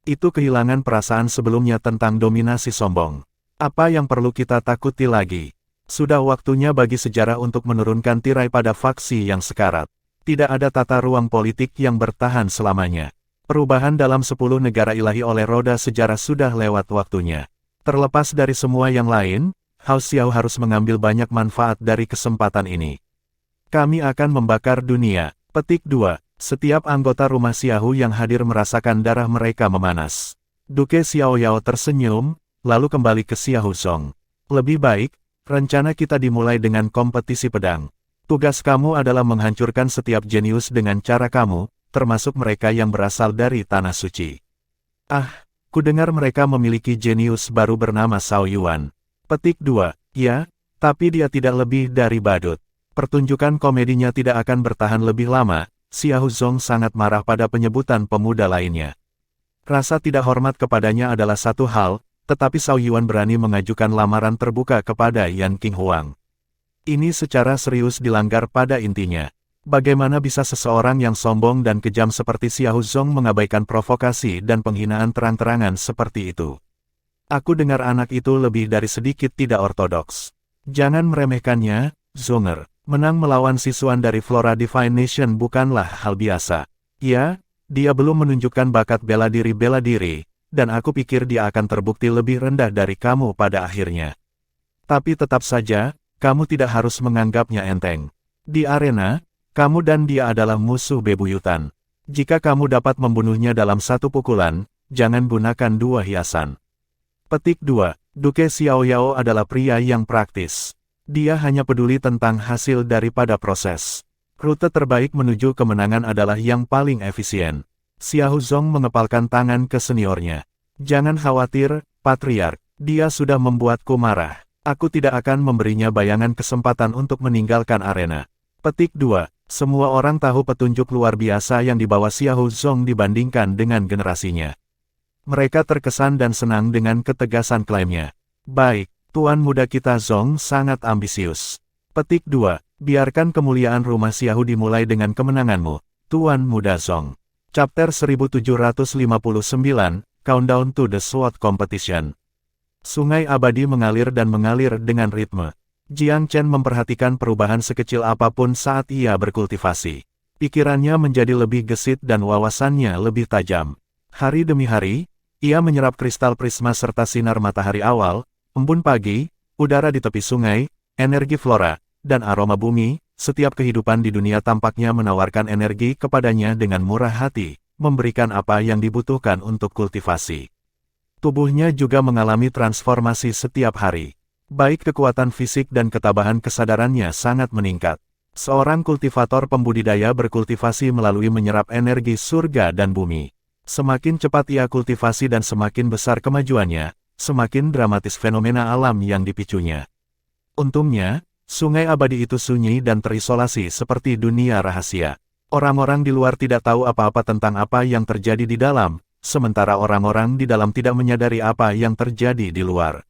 Itu kehilangan perasaan sebelumnya tentang dominasi sombong. Apa yang perlu kita takuti lagi? Sudah waktunya bagi sejarah untuk menurunkan tirai pada faksi yang sekarat. Tidak ada tata ruang politik yang bertahan selamanya. Perubahan dalam 10 negara ilahi oleh roda sejarah sudah lewat waktunya. Terlepas dari semua yang lain, House Xiao harus mengambil banyak manfaat dari kesempatan ini. Kami akan membakar dunia. Petik 2. Setiap anggota rumah Xiahou yang hadir merasakan darah mereka memanas. Duke Xiaoyao tersenyum, lalu kembali ke Xiahou Zong. Lebih baik, rencana kita dimulai dengan kompetisi pedang. Tugas kamu adalah menghancurkan setiap jenius dengan cara kamu, termasuk mereka yang berasal dari Tanah Suci. Ah, kudengar mereka memiliki jenius baru bernama Xiao Yuan. Petik 2. Ya, tapi dia tidak lebih dari badut. Pertunjukan komedinya tidak akan bertahan lebih lama. Xiao Zong sangat marah pada penyebutan pemuda lainnya. Rasa tidak hormat kepadanya adalah satu hal, tetapi Xiao Yuan berani mengajukan lamaran terbuka kepada Yan Qinghuang. Ini secara serius dilanggar pada intinya. Bagaimana bisa seseorang yang sombong dan kejam seperti Xiao Zong mengabaikan provokasi dan penghinaan terang-terangan seperti itu? Aku dengar anak itu lebih dari sedikit tidak ortodoks. Jangan meremehkannya, Zonger. Menang melawan siswan dari Flora Divine Nation bukanlah hal biasa. Ya, dia belum menunjukkan bakat bela diri, dan aku pikir dia akan terbukti lebih rendah dari kamu pada akhirnya. Tapi tetap saja, kamu tidak harus menganggapnya enteng. Di arena, kamu dan dia adalah musuh bebuyutan. Jika kamu dapat membunuhnya dalam satu pukulan, jangan gunakan dua hiasan. Petik 2. Duke Xiaoyao adalah pria yang praktis. Dia hanya peduli tentang hasil daripada proses. Rute terbaik menuju kemenangan adalah yang paling efisien. Xiao Zong mengepalkan tangan ke seniornya. Jangan khawatir, Patriark. Dia sudah membuatku marah. Aku tidak akan memberinya bayangan kesempatan untuk meninggalkan arena. Petik 2. Semua orang tahu petunjuk luar biasa yang dibawa Xiao Zong dibandingkan dengan generasinya. Mereka terkesan dan senang dengan ketegasan klaimnya. Baik, Tuan muda kita Zong sangat ambisius. Petik 2. Biarkan kemuliaan rumah Xiao dimulai dengan kemenanganmu, Tuan muda Zong. Chapter 1759, Countdown to the Sword Competition. Sungai abadi mengalir dan mengalir dengan ritme. Jiang Chen memperhatikan perubahan sekecil apapun saat ia berkultivasi. Pikirannya menjadi lebih gesit dan wawasannya lebih tajam. Hari demi hari, ia menyerap kristal prisma serta sinar matahari awal, embun pagi, udara di tepi sungai, energi flora, dan aroma bumi. Setiap kehidupan di dunia tampaknya menawarkan energi kepadanya dengan murah hati, memberikan apa yang dibutuhkan untuk kultivasi. Tubuhnya juga mengalami transformasi setiap hari. Baik kekuatan fisik dan ketabahan kesadarannya sangat meningkat. Seorang kultivator pembudidaya berkultivasi melalui menyerap energi surga dan bumi. Semakin cepat ia kultivasi dan semakin besar kemajuannya, semakin dramatis fenomena alam yang dipicunya. Untungnya, sungai abadi itu sunyi dan terisolasi seperti dunia rahasia. Orang-orang di luar tidak tahu apa-apa tentang apa yang terjadi di dalam, sementara orang-orang di dalam tidak menyadari apa yang terjadi di luar.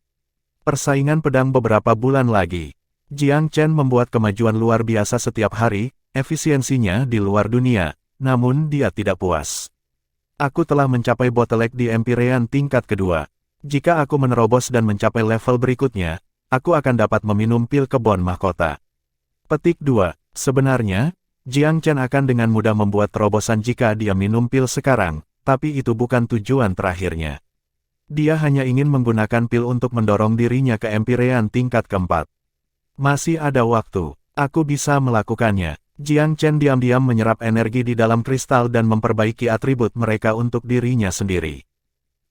Persaingan pedang beberapa bulan lagi. Jiang Chen membuat kemajuan luar biasa setiap hari, efisiensinya di luar dunia, namun dia tidak puas. Aku telah mencapai bottleneck di Empyrean tingkat kedua. Jika aku menerobos dan mencapai level berikutnya, aku akan dapat meminum pil kebon mahkota. Petik 2. Sebenarnya, Jiang Chen akan dengan mudah membuat terobosan jika dia minum pil sekarang, tapi itu bukan tujuan terakhirnya. Dia hanya ingin menggunakan pil untuk mendorong dirinya ke Empyrean tingkat keempat. Masih ada waktu, aku bisa melakukannya. Jiang Chen diam-diam menyerap energi di dalam kristal dan memperbaiki atribut mereka untuk dirinya sendiri.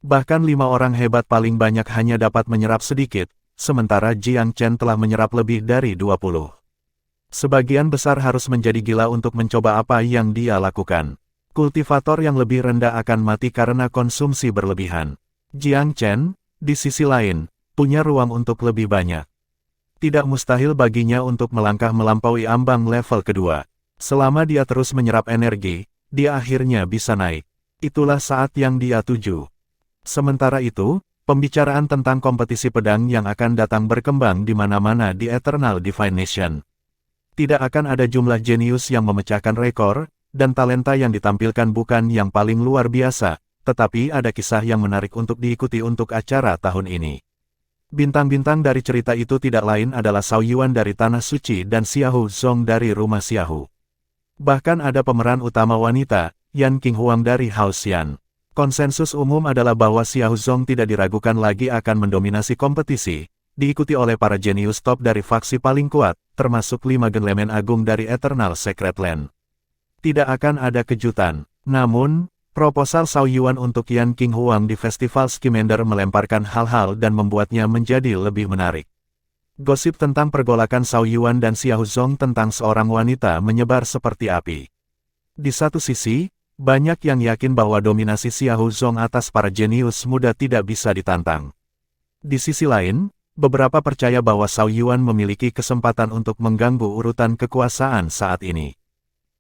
Bahkan 5 orang hebat paling banyak hanya dapat menyerap sedikit, sementara Jiang Chen telah menyerap lebih dari 20. Sebagian besar harus menjadi gila untuk mencoba apa yang dia lakukan. Kultivator yang lebih rendah akan mati karena konsumsi berlebihan. Jiang Chen, di sisi lain, punya ruang untuk lebih banyak. Tidak mustahil baginya untuk melangkah melampaui ambang level kedua. Selama dia terus menyerap energi, dia akhirnya bisa naik. Itulah saat yang dia tuju. Sementara itu, pembicaraan tentang kompetisi pedang yang akan datang berkembang di mana-mana di Eternal Divine Nation. Tidak akan ada jumlah jenius yang memecahkan rekor, dan talenta yang ditampilkan bukan yang paling luar biasa, tetapi ada kisah yang menarik untuk diikuti untuk acara tahun ini. Bintang-bintang dari cerita itu tidak lain adalah Xiao Yuan dari Tanah Suci dan Xiao Zong dari Rumah Xiao. Bahkan ada pemeran utama wanita, Yan Qinghuang dari House Yan. Konsensus umum adalah bahwa Xiao Zong tidak diragukan lagi akan mendominasi kompetisi, diikuti oleh para jenius top dari faksi paling kuat, termasuk 5 genlemen agung dari Eternal Secret Land. Tidak akan ada kejutan. Namun, proposal Xiao Yuan untuk Yan Qinghuang di Festival Skimender melemparkan hal-hal dan membuatnya menjadi lebih menarik. Gosip tentang pergolakan Xiao Yuan dan Xiao Zong tentang seorang wanita menyebar seperti api. Di satu sisi, banyak yang yakin bahwa dominasi Xiao Zong atas para jenius muda tidak bisa ditantang. Di sisi lain, beberapa percaya bahwa Xiao Yuan memiliki kesempatan untuk mengganggu urutan kekuasaan saat ini.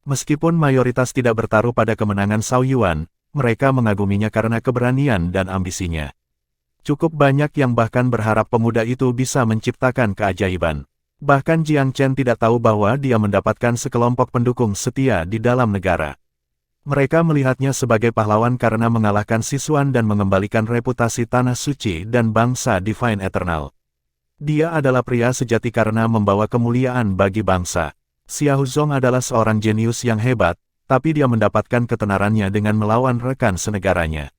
Meskipun mayoritas tidak bertaruh pada kemenangan Xiao Yuan, mereka mengaguminya karena keberanian dan ambisinya. Cukup banyak yang bahkan berharap pemuda itu bisa menciptakan keajaiban. Bahkan Jiang Chen tidak tahu bahwa dia mendapatkan sekelompok pendukung setia di dalam negara. Mereka melihatnya sebagai pahlawan karena mengalahkan Sichuan dan mengembalikan reputasi Tanah Suci dan bangsa Divine Eternal. Dia adalah pria sejati karena membawa kemuliaan bagi bangsa. Xiao Zong adalah seorang jenius yang hebat, tapi dia mendapatkan ketenarannya dengan melawan rekan senegaranya.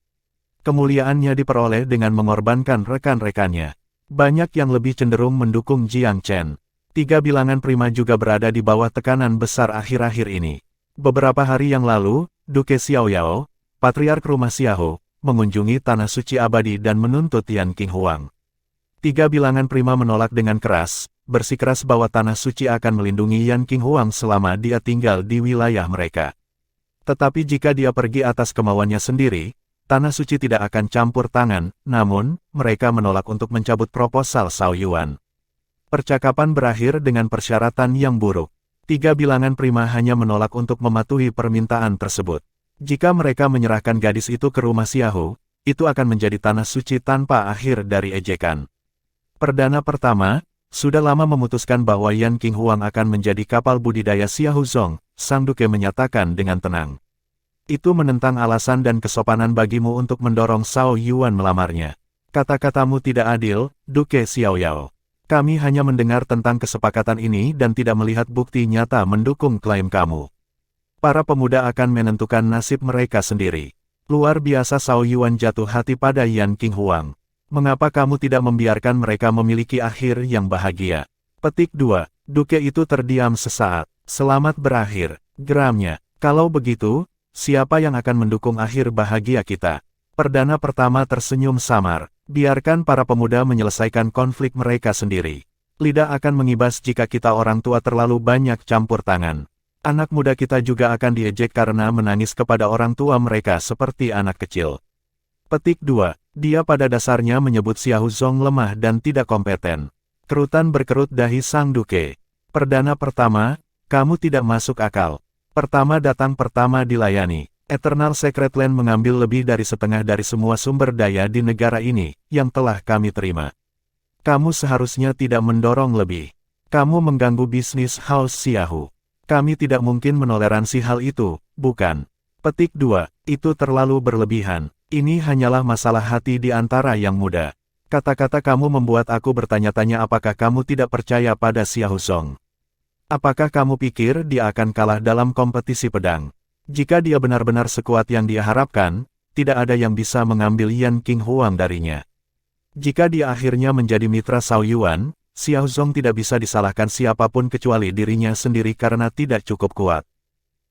Kemuliaannya diperoleh dengan mengorbankan rekan-rekannya. Banyak yang lebih cenderung mendukung Jiang Chen. 3 bilangan prima juga berada di bawah tekanan besar akhir-akhir ini. Beberapa hari yang lalu, Duke Xiaoyao, Patriark Rumah Xiao, mengunjungi Tanah Suci Abadi dan menuntut Yan Qinghuang. 3 bilangan prima menolak dengan keras, bersikeras bahwa Tanah Suci akan melindungi Yan Qinghuang selama dia tinggal di wilayah mereka. Tetapi jika dia pergi atas kemauannya sendiri, Tanah Suci tidak akan campur tangan, namun, mereka menolak untuk mencabut proposal Xiao Yuan. Percakapan berakhir dengan persyaratan yang buruk. 3 bilangan prima hanya menolak untuk mematuhi permintaan tersebut. Jika mereka menyerahkan gadis itu ke rumah Xiao, itu akan menjadi Tanah Suci tanpa akhir dari ejekan. Perdana pertama, sudah lama memutuskan bahwa Yan Qinghuang akan menjadi kapal budidaya Xiao Zong, Sang Duke menyatakan dengan tenang. Itu menentang alasan dan kesopanan bagimu untuk mendorong Xiao Yuan melamarnya. Kata-katamu tidak adil, Duke Xiaoyao. Kami hanya mendengar tentang kesepakatan ini dan tidak melihat bukti nyata mendukung klaim kamu. Para pemuda akan menentukan nasib mereka sendiri. Luar biasa Xiao Yuan jatuh hati pada Yan Qinghuang. Mengapa kamu tidak membiarkan mereka memiliki akhir yang bahagia? Petik 2. Duke itu terdiam sesaat. Selamat berakhir, geramnya. Kalau begitu, siapa yang akan mendukung akhir bahagia kita? Perdana pertama tersenyum samar. Biarkan para pemuda menyelesaikan konflik mereka sendiri. Lidah akan mengibas jika kita orang tua terlalu banyak campur tangan. Anak muda kita juga akan diejek karena menangis kepada orang tua mereka seperti anak kecil. Petik 2. Dia pada dasarnya menyebut Xiao Zong lemah dan tidak kompeten. Kerutan berkerut dahi Sang Duke. Perdana pertama, kamu tidak masuk akal. Pertama datang pertama dilayani. Eternal Secret Land mengambil lebih dari setengah dari semua sumber daya di negara ini, yang telah kami terima. Kamu seharusnya tidak mendorong lebih. Kamu mengganggu bisnis House Xiao. Kami tidak mungkin menoleransi hal itu, bukan? Petik 2. Itu terlalu berlebihan. Ini hanyalah masalah hati di antara yang muda. Kata-kata kamu membuat aku bertanya-tanya apakah kamu tidak percaya pada Xiao Zong. Apakah kamu pikir dia akan kalah dalam kompetisi pedang? Jika dia benar-benar sekuat yang dia harapkan, tidak ada yang bisa mengambil Yan Qinghuang darinya. Jika dia akhirnya menjadi mitra Xiao Yuan, Xiao Zong tidak bisa disalahkan siapapun kecuali dirinya sendiri karena tidak cukup kuat.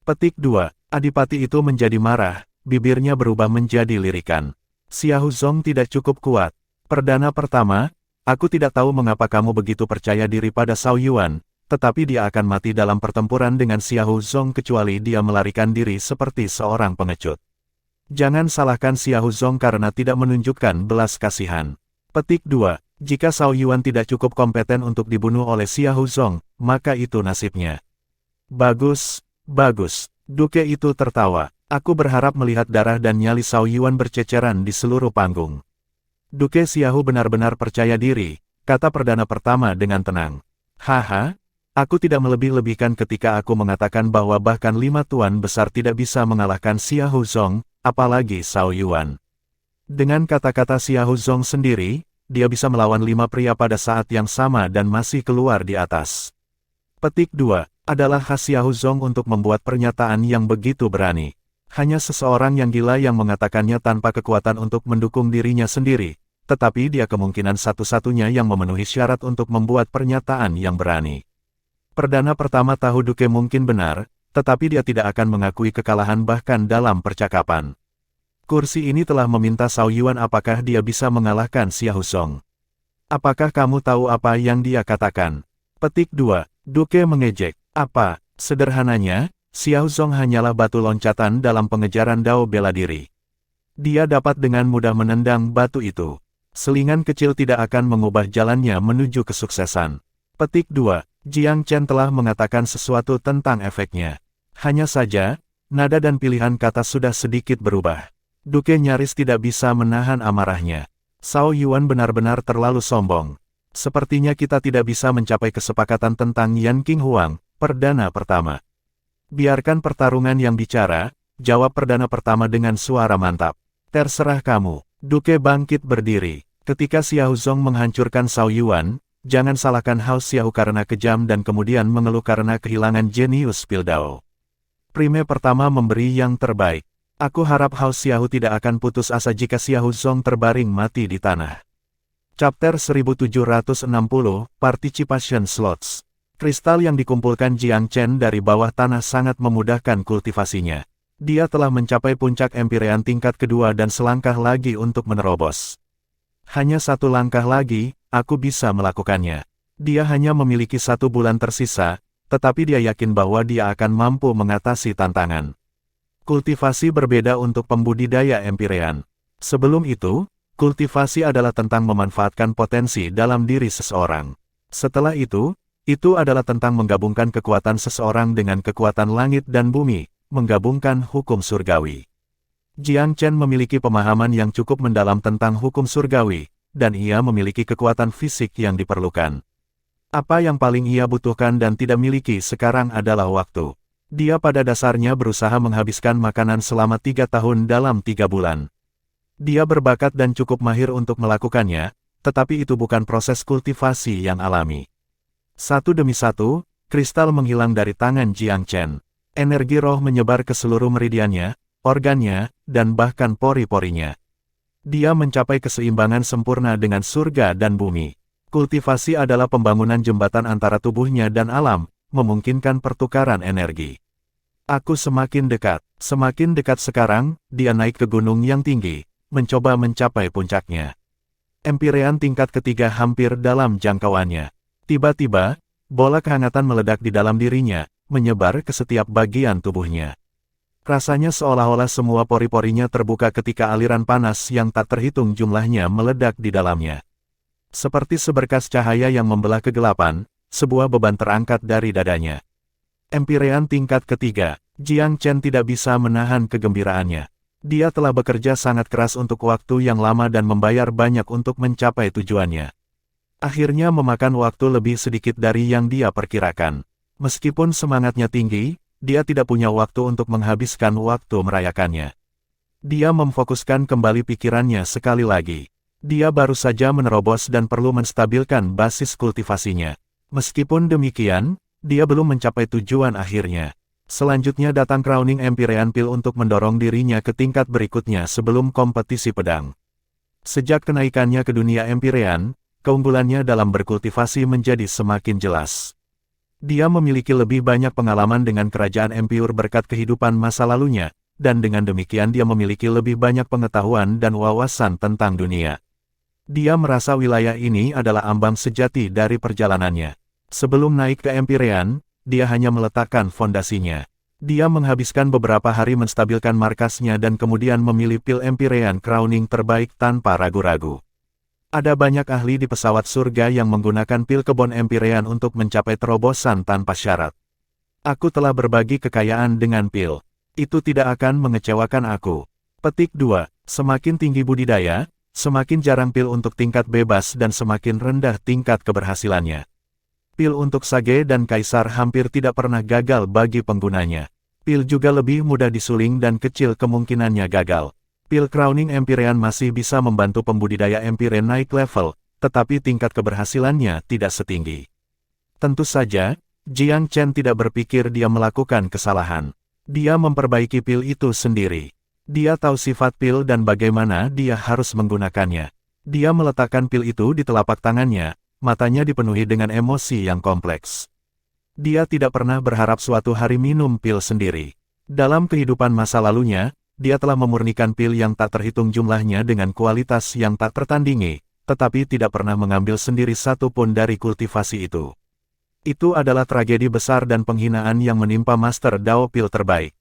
Petik 2. Adipati itu menjadi marah, bibirnya berubah menjadi lirikan. Xiao Zong tidak cukup kuat. Perdana pertama, aku tidak tahu mengapa kamu begitu percaya diri pada Xiao Yuan, tetapi dia akan mati dalam pertempuran dengan Xiao Zong kecuali dia melarikan diri seperti seorang pengecut. Jangan salahkan Xiao Zong karena tidak menunjukkan belas kasihan. Petik 2. Jika Xiao Yuan tidak cukup kompeten untuk dibunuh oleh Xiao Zong, maka itu nasibnya. Bagus, bagus. Duke itu tertawa. Aku berharap melihat darah dan nyali Xiao Yuan berceceran di seluruh panggung. Duke Xiao benar-benar percaya diri, kata perdana pertama dengan tenang. Haha. Aku tidak melebih-lebihkan ketika aku mengatakan bahwa bahkan 5 tuan besar tidak bisa mengalahkan Xiao Zong, apalagi Xiao Yuan. Dengan kata-kata Xiao Zong sendiri, dia bisa melawan 5 pria pada saat yang sama dan masih keluar di atas. Petik 2. Adalah khas Xiao Zong untuk membuat pernyataan yang begitu berani. Hanya seseorang yang gila yang mengatakannya tanpa kekuatan untuk mendukung dirinya sendiri, tetapi dia kemungkinan satu-satunya yang memenuhi syarat untuk membuat pernyataan yang berani. Perdana pertama tahu Duke mungkin benar, tetapi dia tidak akan mengakui kekalahan bahkan dalam percakapan. Kursi ini telah meminta Xiao Yuan apakah dia bisa mengalahkan Xiao Zong. Apakah kamu tahu apa yang dia katakan? Petik 2. Duke mengejek. Apa? Sederhananya, Xiao Zong hanyalah batu loncatan dalam pengejaran dao bela diri. Dia dapat dengan mudah menendang batu itu. Selingan kecil tidak akan mengubah jalannya menuju kesuksesan. Petik 2. Jiang Chen telah mengatakan sesuatu tentang efeknya. Hanya saja, nada dan pilihan kata sudah sedikit berubah. Duke nyaris tidak bisa menahan amarahnya. Zhao Yuan benar-benar terlalu sombong. Sepertinya kita tidak bisa mencapai kesepakatan tentang Yan King Huang, perdana pertama. Biarkan pertarungan yang bicara, jawab perdana pertama dengan suara mantap. Terserah kamu. Duke bangkit berdiri. Ketika Xiao Zong menghancurkan Zhao Yuan, jangan salahkan Hao Xiao karena kejam dan kemudian mengeluh karena kehilangan jenius Pil Dao. Prime pertama memberi yang terbaik. Aku harap Hao Xiao tidak akan putus asa jika Xiao Zong terbaring mati di tanah. Chapter 1760, Participation Slots. Kristal yang dikumpulkan Jiang Chen dari bawah tanah sangat memudahkan kultivasinya. Dia telah mencapai puncak Empyrean tingkat kedua dan selangkah lagi untuk menerobos. Hanya satu langkah lagi, aku bisa melakukannya. Dia hanya memiliki 1 bulan tersisa, tetapi dia yakin bahwa dia akan mampu mengatasi tantangan. Kultivasi berbeda untuk pembudidaya Empyrean. Sebelum itu, kultivasi adalah tentang memanfaatkan potensi dalam diri seseorang. Setelah itu adalah tentang menggabungkan kekuatan seseorang dengan kekuatan langit dan bumi, menggabungkan hukum surgawi. Jiang Chen memiliki pemahaman yang cukup mendalam tentang hukum surgawi, dan ia memiliki kekuatan fisik yang diperlukan. Apa yang paling ia butuhkan dan tidak miliki sekarang adalah waktu. Dia pada dasarnya berusaha menghabiskan makanan selama 3 tahun dalam 3 bulan. Dia berbakat dan cukup mahir untuk melakukannya, tetapi itu bukan proses kultivasi yang alami. Satu demi satu, kristal menghilang dari tangan Jiang Chen. Energi roh menyebar ke seluruh meridiannya, organnya, dan bahkan pori-porinya. Dia mencapai keseimbangan sempurna dengan surga dan bumi. Kultivasi adalah pembangunan jembatan antara tubuhnya dan alam, memungkinkan pertukaran energi. Aku semakin dekat sekarang, dia naik ke gunung yang tinggi, mencoba mencapai puncaknya. Empyrean tingkat ketiga hampir dalam jangkauannya. Tiba-tiba, bola kehangatan meledak di dalam dirinya, menyebar ke setiap bagian tubuhnya. Rasanya seolah-olah semua pori-porinya terbuka ketika aliran panas yang tak terhitung jumlahnya meledak di dalamnya. Seperti seberkas cahaya yang membelah kegelapan, sebuah beban terangkat dari dadanya. Empyrean tingkat ketiga, Jiang Chen tidak bisa menahan kegembiraannya. Dia telah bekerja sangat keras untuk waktu yang lama dan membayar banyak untuk mencapai tujuannya. Akhirnya memakan waktu lebih sedikit dari yang dia perkirakan. Meskipun semangatnya tinggi, dia tidak punya waktu untuk menghabiskan waktu merayakannya. Dia memfokuskan kembali pikirannya sekali lagi. Dia baru saja menerobos dan perlu menstabilkan basis kultivasinya. Meskipun demikian, dia belum mencapai tujuan akhirnya. Selanjutnya datang Crowning Empyrean Pil untuk mendorong dirinya ke tingkat berikutnya sebelum kompetisi pedang. Sejak kenaikannya ke dunia Empyrean, keunggulannya dalam berkultivasi menjadi semakin jelas. Dia memiliki lebih banyak pengalaman dengan kerajaan Empyre berkat kehidupan masa lalunya, dan dengan demikian dia memiliki lebih banyak pengetahuan dan wawasan tentang dunia. Dia merasa wilayah ini adalah ambang sejati dari perjalanannya. Sebelum naik ke Empyrean, dia hanya meletakkan fondasinya. Dia menghabiskan beberapa hari menstabilkan markasnya dan kemudian memilih pil Empyrean Crowning terbaik tanpa ragu-ragu. Ada banyak ahli di pesawat surga yang menggunakan pil kebon Empyrean untuk mencapai terobosan tanpa syarat. Aku telah berbagi kekayaan dengan pil. Itu tidak akan mengecewakan aku. Petik 2. Semakin tinggi budidaya, semakin jarang pil untuk tingkat bebas dan semakin rendah tingkat keberhasilannya. Pil untuk Sage dan Kaisar hampir tidak pernah gagal bagi penggunanya. Pil juga lebih mudah disuling dan kecil kemungkinannya gagal. Pil Crowning Empyrean masih bisa membantu pembudidaya Empyrean naik level, tetapi tingkat keberhasilannya tidak setinggi. Tentu saja, Jiang Chen tidak berpikir dia melakukan kesalahan. Dia memperbaiki pil itu sendiri. Dia tahu sifat pil dan bagaimana dia harus menggunakannya. Dia meletakkan pil itu di telapak tangannya, matanya dipenuhi dengan emosi yang kompleks. Dia tidak pernah berharap suatu hari minum pil sendiri. Dalam kehidupan masa lalunya, dia telah memurnikan pil yang tak terhitung jumlahnya dengan kualitas yang tak tertandingi, tetapi tidak pernah mengambil sendiri satu pun dari kultivasi itu. Itu adalah tragedi besar dan penghinaan yang menimpa Master Dao Pil terbaik.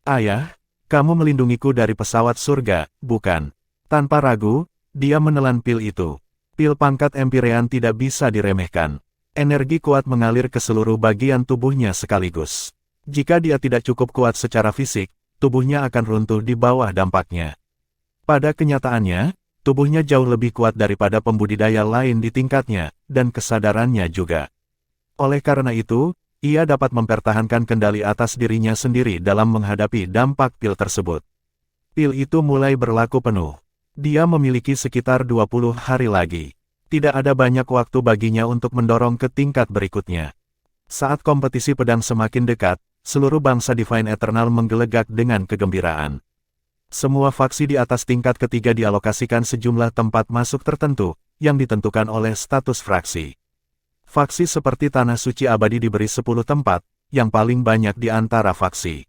Ayah, kamu melindungiku dari pesawat surga, bukan? Tanpa ragu, dia menelan pil itu. Pil pangkat Empyrean tidak bisa diremehkan. Energi kuat mengalir ke seluruh bagian tubuhnya sekaligus. Jika dia tidak cukup kuat secara fisik, tubuhnya akan runtuh di bawah dampaknya. Pada kenyataannya, tubuhnya jauh lebih kuat daripada pembudidaya lain di tingkatnya, dan kesadarannya juga. Oleh karena itu, ia dapat mempertahankan kendali atas dirinya sendiri dalam menghadapi dampak pil tersebut. Pil itu mulai berlaku penuh. Dia memiliki sekitar 20 hari lagi. Tidak ada banyak waktu baginya untuk mendorong ke tingkat berikutnya. Saat kompetisi pedang semakin dekat, seluruh bangsa Divine Eternal menggelegak dengan kegembiraan. Semua faksi di atas tingkat ketiga dialokasikan sejumlah tempat masuk tertentu, yang ditentukan oleh status fraksi. Faksi seperti Tanah Suci Abadi diberi 10 tempat, yang paling banyak di antara faksi.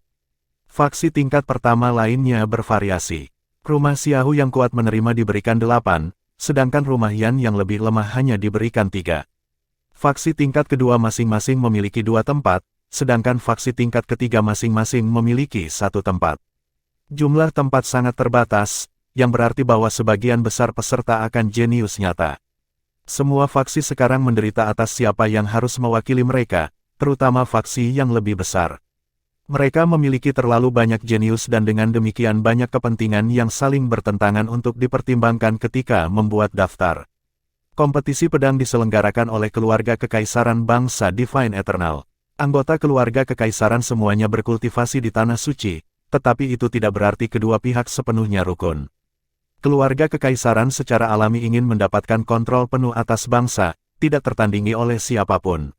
Faksi tingkat pertama lainnya bervariasi. Rumah Xiaohu yang kuat menerima diberikan 8, sedangkan rumah Yan yang lebih lemah hanya diberikan 3. Faksi tingkat kedua masing-masing memiliki 2 tempat, sedangkan faksi tingkat ketiga masing-masing memiliki 1 tempat. Jumlah tempat sangat terbatas, yang berarti bahwa sebagian besar peserta akan jenius nyata. Semua faksi sekarang menderita atas siapa yang harus mewakili mereka, terutama faksi yang lebih besar. Mereka memiliki terlalu banyak jenius dan dengan demikian banyak kepentingan yang saling bertentangan untuk dipertimbangkan ketika membuat daftar. Kompetisi pedang diselenggarakan oleh keluarga kekaisaran bangsa Divine Eternal. Anggota keluarga kekaisaran semuanya berkultivasi di Tanah Suci, tetapi itu tidak berarti kedua pihak sepenuhnya rukun. Keluarga kekaisaran secara alami ingin mendapatkan kontrol penuh atas bangsa, tidak tertandingi oleh siapapun.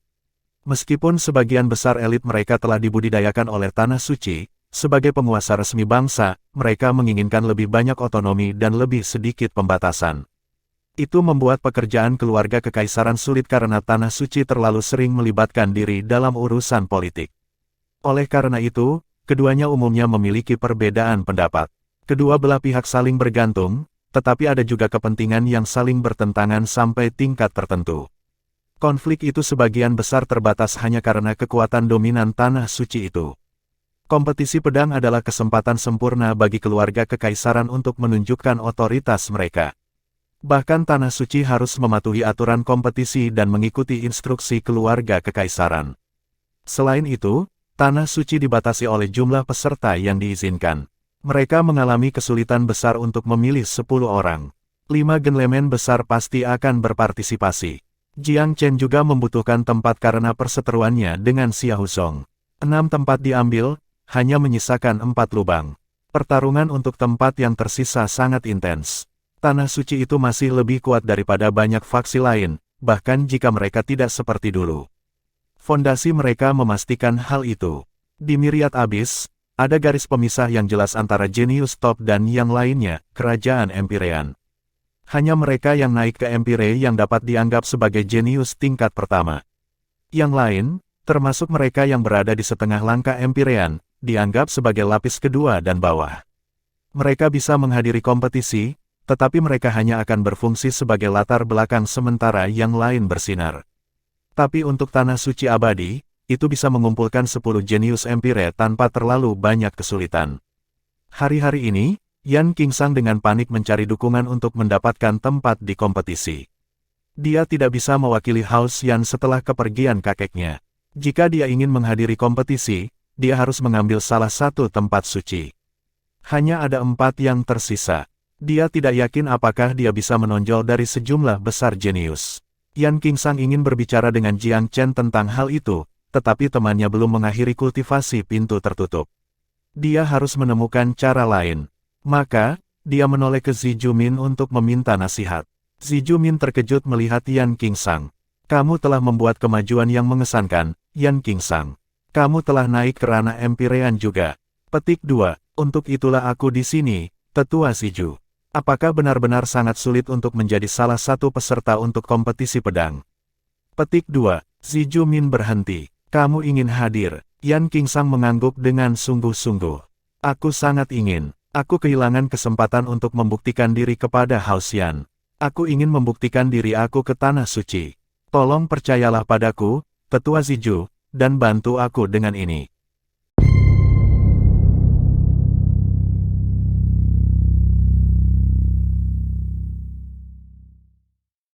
Meskipun sebagian besar elit mereka telah dibudidayakan oleh Tanah Suci, sebagai penguasa resmi bangsa, mereka menginginkan lebih banyak otonomi dan lebih sedikit pembatasan. Itu membuat pekerjaan keluarga kekaisaran sulit karena Tanah Suci terlalu sering melibatkan diri dalam urusan politik. Oleh karena itu, keduanya umumnya memiliki perbedaan pendapat. Kedua belah pihak saling bergantung, tetapi ada juga kepentingan yang saling bertentangan sampai tingkat tertentu. Konflik itu sebagian besar terbatas hanya karena kekuatan dominan Tanah Suci itu. Kompetisi pedang adalah kesempatan sempurna bagi keluarga kekaisaran untuk menunjukkan otoritas mereka. Bahkan Tanah Suci harus mematuhi aturan kompetisi dan mengikuti instruksi keluarga kekaisaran. Selain itu, Tanah Suci dibatasi oleh jumlah peserta yang diizinkan. Mereka mengalami kesulitan besar untuk memilih 10 orang. 5 genlemen besar pasti akan berpartisipasi. Jiang Chen juga membutuhkan tempat karena perseteruannya dengan Xiahou Song. 6 tempat diambil, hanya menyisakan 4 lubang. Pertarungan untuk tempat yang tersisa sangat intens. Tanah Suci itu masih lebih kuat daripada banyak faksi lain, bahkan jika mereka tidak seperti dulu. Fondasi mereka memastikan hal itu. Di Myriad Abyss, ada garis pemisah yang jelas antara jenius top dan yang lainnya, kerajaan Empyrean. Hanya mereka yang naik ke Empyre yang dapat dianggap sebagai jenius tingkat pertama. Yang lain, termasuk mereka yang berada di setengah langkah Empyrean, dianggap sebagai lapis kedua dan bawah. Mereka bisa menghadiri kompetisi, tetapi mereka hanya akan berfungsi sebagai latar belakang sementara yang lain bersinar. Tapi untuk Tanah Suci Abadi, itu bisa mengumpulkan 10 jenius Empyre tanpa terlalu banyak kesulitan. Hari-hari ini, Yan Qingsang dengan panik mencari dukungan untuk mendapatkan tempat di kompetisi. Dia tidak bisa mewakili House Yan setelah kepergian kakeknya. Jika dia ingin menghadiri kompetisi, dia harus mengambil salah satu tempat suci. Hanya ada 4 yang tersisa. Dia tidak yakin apakah dia bisa menonjol dari sejumlah besar jenius. Yan Qingsang ingin berbicara dengan Jiang Chen tentang hal itu, tetapi temannya belum mengakhiri kultivasi pintu tertutup. Dia harus menemukan cara lain. Maka, dia menoleh ke Zi Jumin untuk meminta nasihat. Zi Jumin terkejut melihat Yan Qingsang. Kamu telah membuat kemajuan yang mengesankan, Yan Qingsang. Kamu telah naik ke ranah Empyrean juga. Petik 2, untuk itulah aku di sini, Tetua Ziju. Apakah benar-benar sangat sulit untuk menjadi salah satu peserta untuk kompetisi pedang? Petik 2, Zi Jumin berhenti. Kamu ingin hadir? Yan Qingsang mengangguk dengan sungguh-sungguh. Aku sangat ingin. Aku kehilangan kesempatan untuk membuktikan diri kepada House Yan. Aku ingin membuktikan diri aku ke Tanah Suci. Tolong percayalah padaku, Tetua Ziju, dan bantu aku dengan ini.